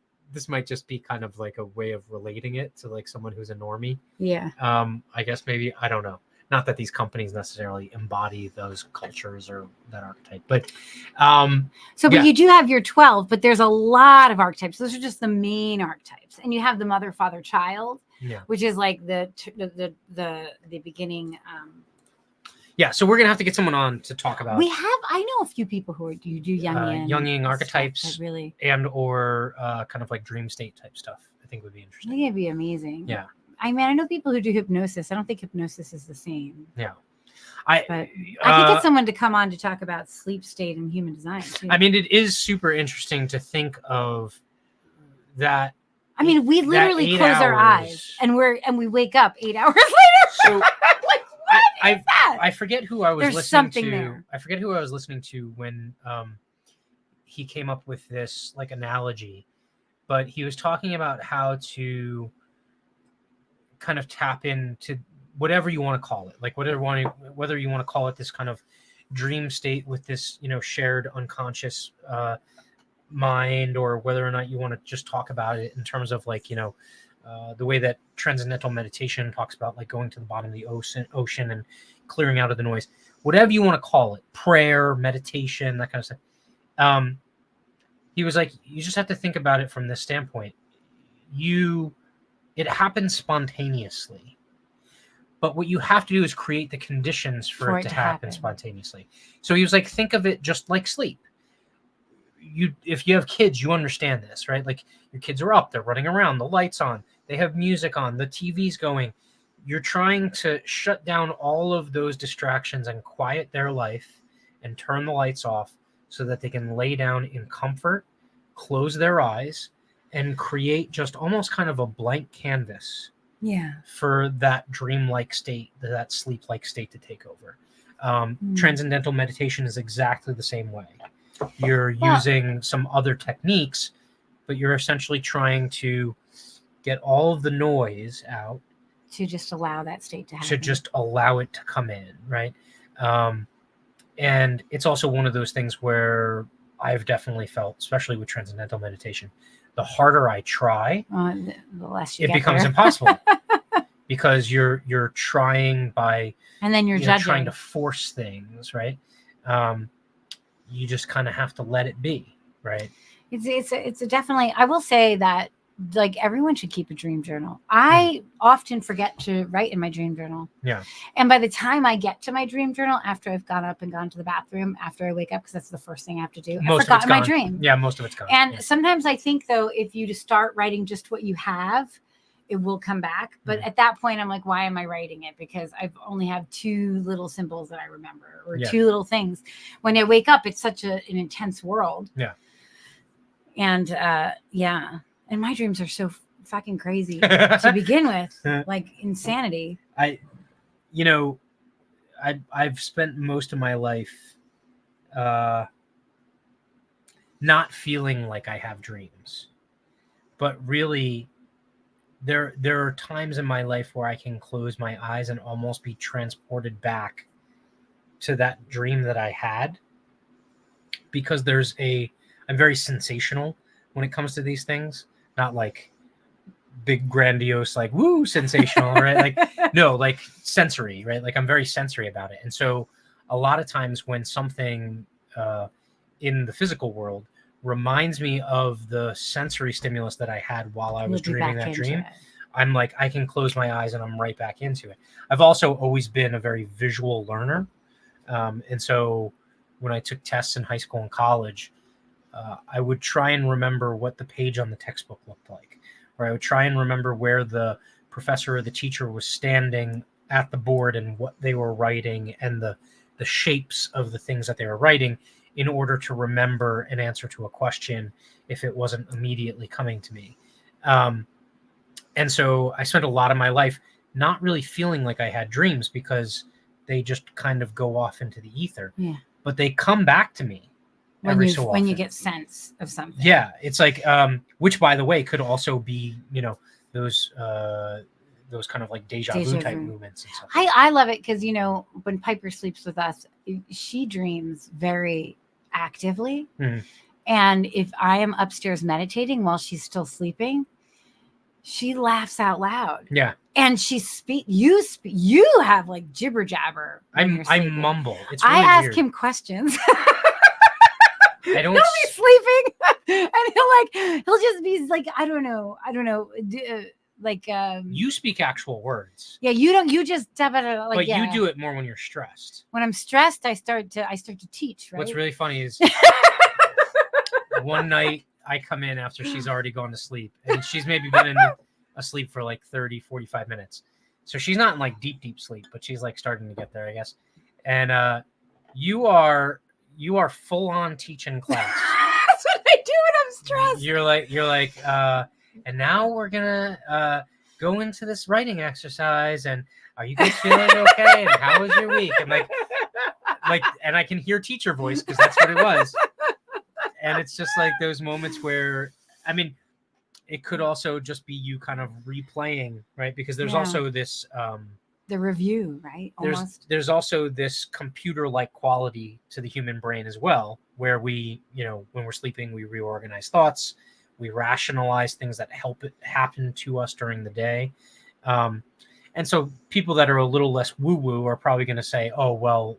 B: kind of like a way of relating it to like someone who's a normie.
C: Yeah.
B: I guess maybe, I don't know. Not that these companies necessarily embody those cultures or that archetype, but
C: but you do have your 12, but there's a lot of archetypes. Those are just the main archetypes, and you have the mother, father, child, which is like the beginning.
B: So we're gonna have to get someone on to talk about.
C: I know a few people who do Jungian
B: archetypes,
C: really,
B: and or kind of like dream state type stuff. I think would be interesting.
C: I think it'd be amazing.
B: Yeah.
C: I mean, I know people who do hypnosis. I don't think hypnosis is the same.
B: Yeah.
C: I could get someone to come on to talk about sleep state and human design too.
B: I mean, it is super interesting to think of that.
C: I mean, we literally close our eyes and we wake up 8 hours later.
B: So
C: like, what is that?
B: I forget who I was
C: There's
B: listening
C: something
B: to.
C: there.
B: I forget who I was listening to when he came up with this like analogy, but he was talking about how to kind of tap into whatever you want to call it, like whether you want to call it this kind of dream state with this shared unconscious mind, or whether or not you want to just talk about it in terms of like the way that transcendental meditation talks about like going to the bottom of the ocean and clearing out of the noise, whatever you want to call it, prayer, meditation, that kind of stuff. He was like, you just have to think about it from this standpoint. It happens spontaneously, but what you have to do is create the conditions for it to happen spontaneously. So he was like, think of it just like sleep. if you have kids, you understand this, right? Like your kids are up, they're running around, the lights on, they have music on, the TV's going. You're trying to shut down all of those distractions and quiet their life and turn the lights off so that they can lay down in comfort, close their eyes, and create just almost kind of a blank canvas for that dreamlike state, that sleep-like state to take over. Transcendental meditation is exactly the same way. You're using some other techniques, but you're essentially trying to get all of the noise out.
C: To just allow that state to happen.
B: To just allow it to come in, right? And it's also one of those things where I've definitely felt, especially with transcendental meditation, the harder I try,
C: the less
B: it becomes impossible. Because you're trying by,
C: and then you're judging.
B: Trying to force things, right? You just kind of have to let it be, right?
C: It's a definitely. I will say that like everyone should keep a dream journal. I often forget to write in my dream journal.
B: Yeah.
C: And by the time I get to my dream journal, after I've gone up and gone to the bathroom, after I wake up, because that's the first thing I have to do, I've forgotten my dream.
B: Yeah, most of it's gone.
C: And sometimes I think though, if you just start writing just what you have, it will come back. But at that point, I'm like, why am I writing it? Because I've only have 2 little symbols that I remember, or 2 little things. When I wake up, it's such an intense world.
B: Yeah.
C: And and my dreams are so fucking crazy to begin with, like insanity.
B: I've spent most of my life not feeling like I have dreams, but really there are times in my life where I can close my eyes and almost be transported back to that dream that I had, because I'm very sensational when it comes to these things. Not like big grandiose, like woo, sensational, right? Like no, like sensory, right? Like I'm very sensory about it. And so a lot of times when something in the physical world reminds me of the sensory stimulus that I had while I was dreaming that dream, I'm like, I can close my eyes and I'm right back into it. I've also always been a very visual learner. And so when I took tests in high school and college, I would try and remember what the page on the textbook looked like, or I would try and remember where the professor or the teacher was standing at the board and what they were writing and the shapes of the things that they were writing, in order to remember an answer to a question if it wasn't immediately coming to me. And so I spent a lot of my life not really feeling like I had dreams, because they just kind of go off into the ether. Yeah. But they come back to me when
C: you get sense of something.
B: Yeah, it's like, which by the way could also be, those kind of like deja vu type movements and stuff.
C: I love it because when Piper sleeps with us, she dreams very actively, and if I am upstairs meditating while she's still sleeping, she laughs out loud.
B: Yeah,
C: and you have like jibber jabber.
B: I mumble. It's really
C: I ask
B: weird.
C: him questions.
B: I don't.
C: He'll be sleeping, and he'll just be like, I don't know. Like
B: you speak actual words.
C: Yeah, you just
B: but you do it more when you're stressed.
C: When I'm stressed, I start to teach, right?
B: What's really funny is one night I come in after she's already gone to sleep, and she's maybe been asleep for like 30-45 minutes. So she's not in like deep sleep, but she's like starting to get there, I guess. And you are full on teaching class.
C: That's what I do when I'm stressed.
B: You're like and now we're gonna go into this writing exercise, and are you guys feeling okay? And how was your week? And like, and I can hear teacher voice because that's what it was. And it's just like those moments where, I mean, it could also just be you kind of replaying, right? Because there's also this
C: the review, right? Almost.
B: There's also this computer-like quality to the human brain as well, where we, when we're sleeping, we reorganize thoughts. We rationalize things that happen to us during the day. And so people that are a little less woo-woo are probably going to say, oh, well,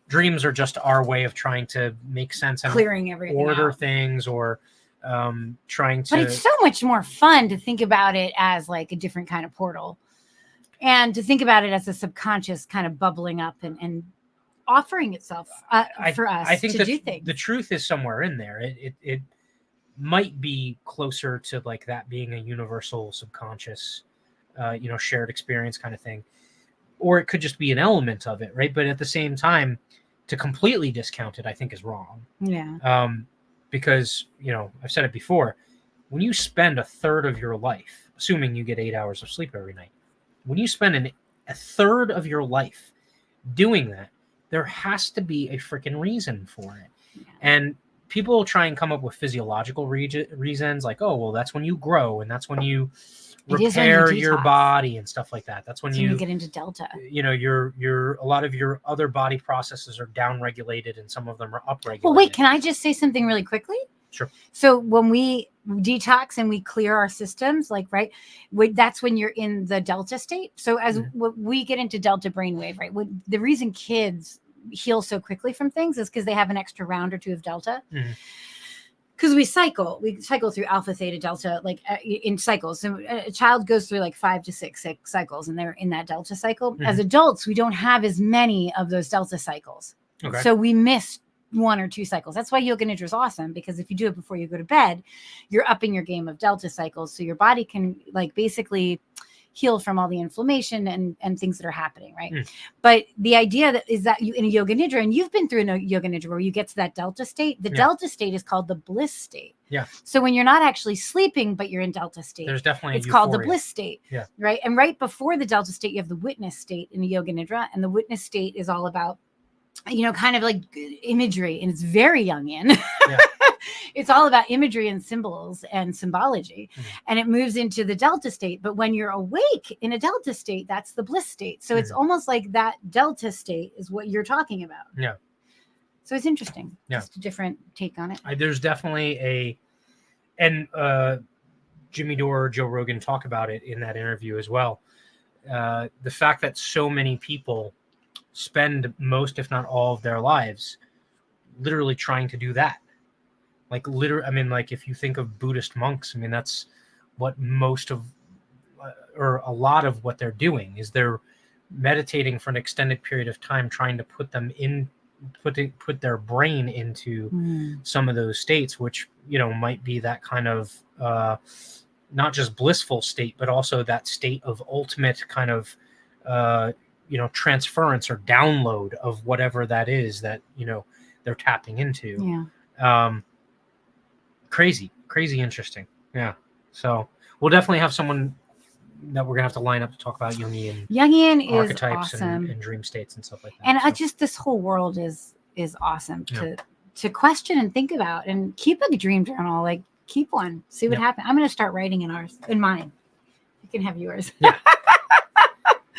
B: dreams are just our way of trying to make sense and
C: clearing everything
B: order
C: out.
B: Things, or trying to...
C: But it's so much more fun to think about it as like a different kind of portal, and to think about it as a subconscious kind of bubbling up and offering itself for us
B: I think
C: to do things.
B: The truth is somewhere in there. It might be closer to like that being a universal subconscious, shared experience kind of thing, or it could just be an element of it, right? But at the same time, to completely discount it, I think is wrong.
C: Yeah.
B: Because I've said it before, when you spend a third of your life, assuming you get 8 hours of sleep every night, when you spend a third of your life doing that, there has to be a freaking reason for it. Yeah. And people try and come up with physiological reasons like, oh, well, that's when you grow and that's when you repair your body and stuff like that. That's when you
C: get into delta.
B: Your a lot of your other body processes are down-regulated and some of them are up-regulated.
C: Well, wait, can I just say something really quickly?
B: Sure.
C: So when we detox and we clear our systems, that's when you're in the delta state. So as we get into delta brainwave, right? The reason kids heal so quickly from things is because they have an extra round or two of delta. Because we cycle through alpha, theta, delta, in cycles. So a child goes through 5 to 6 cycles, and they're in that delta cycle. As adults, we don't have as many of those delta cycles.
B: Okay.
C: So we miss 1 or 2 cycles. That's why yoga nidra is awesome, because if you do it before you go to bed, you're upping your game of delta cycles. So your body can basically heal from all the inflammation and things that are happening, right? But the idea is that you in a yoga nidra, and you've been through a yoga nidra where you get to that delta state. The delta state is called the bliss state.
B: Yeah.
C: So when you're not actually sleeping, but you're in delta state,
B: there's definitely
C: it's called the bliss state.
B: Yeah.
C: Right. And right before the delta state, you have the witness state in a yoga nidra, and the witness state is all about kind of like imagery, and it's very Jungian. Yeah. It's all about imagery and symbols and symbology, and it moves into the delta state. But when you're awake in a delta state, that's the bliss state. So it's almost like that delta state is what you're talking about.
B: Yeah.
C: So it's interesting.
B: Yeah.
C: Just a different take on it.
B: There's definitely Jimmy Dore, Joe Rogan talk about it in that interview as well. The fact that so many people spend most, if not all, of their lives literally trying to do that. If you think of Buddhist monks, that's what most of, or a lot of what they're doing is they're meditating for an extended period of time, trying to put their brain into some of those states, which, might be that kind of, not just blissful state, but also that state of ultimate kind of, transference or download of whatever that is that, they're tapping into.
C: Yeah.
B: Crazy interesting. Yeah. So we'll definitely have someone that we're gonna have to line up to talk about Jungian archetypes
C: is awesome.
B: and dream states and stuff like that.
C: And just this whole world is awesome to question and think about, and keep a dream journal. Keep one, see what happens. I'm gonna start writing in mine. You can have yours.
B: Yeah.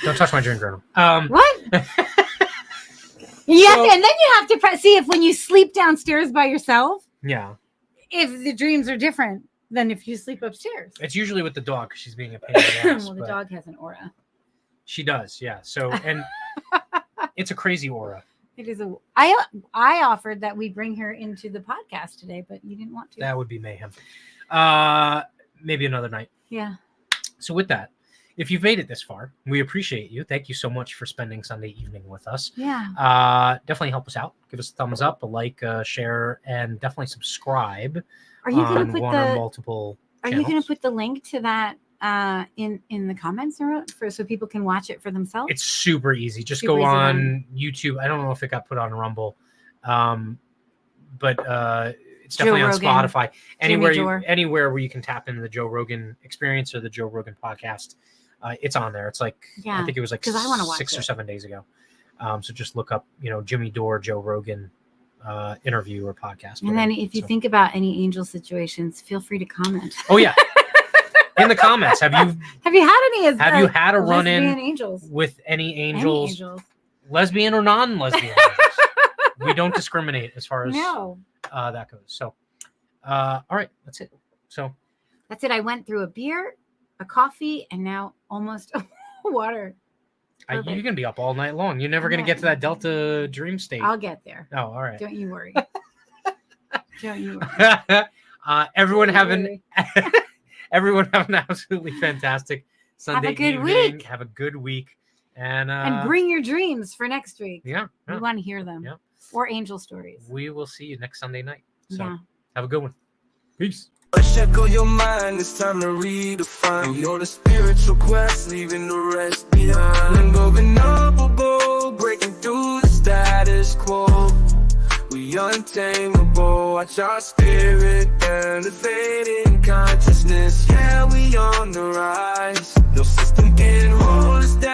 B: Don't touch my dream journal.
C: What? Yeah, and then you have to see if when you sleep downstairs by yourself.
B: Yeah.
C: If the dreams are different than if you sleep upstairs.
B: It's usually with the dog, because she's being a pain in the ass.
C: Well, the dog has an aura.
B: She does, yeah. So, and it's a crazy aura.
C: It is I offered that we bring her into the podcast today, but you didn't want to.
B: That would be mayhem. Maybe another night.
C: Yeah.
B: So with that, if you've made it this far, we appreciate you. Thank you so much for spending Sunday evening with us.
C: Yeah.
B: Definitely help us out. Give us a thumbs up, a like, share, and definitely subscribe.
C: Are you going to put
B: or multiple channels.
C: You going to put the link to that in the comments so people can watch it for themselves?
B: It's super easy. Just go on YouTube. I don't know if it got put on Rumble, but it's definitely on Spotify. Anywhere where you can tap into the Joe Rogan Experience or the Joe Rogan Podcast. It's on there. It's I think it was 6 or 7 days ago. So just look up, Jimmy Dore, Joe Rogan interview or podcast.
C: And then if you think about any angel situations, feel free to comment.
B: Oh yeah. In the comments, have you had a run in with any angels, lesbian or non-lesbian? We don't discriminate as far as that goes. So, all right, that's it. So
C: that's it. I went through a beer, a coffee, and now almost water.
B: You're gonna be up all night long. You're never gonna get to that Delta dream state.
C: I'll get there.
B: Oh, all right.
C: Don't you worry.
B: Everyone have an absolutely fantastic Sunday evening.
C: Week.
B: Have a good week. And
C: bring your dreams for next week.
B: Yeah.
C: We want to hear them.
B: Yeah.
C: Or angel stories.
B: We will see you next Sunday night. So
C: Yeah.
B: have a good one. Peace.
A: Check on your mind, it's time to redefine. You're the spiritual quest, leaving the rest behind. Ungovernable, breaking through the status quo. We untamable, watch our spirit elevating consciousness. Yeah, we on the rise. No system can hold us down.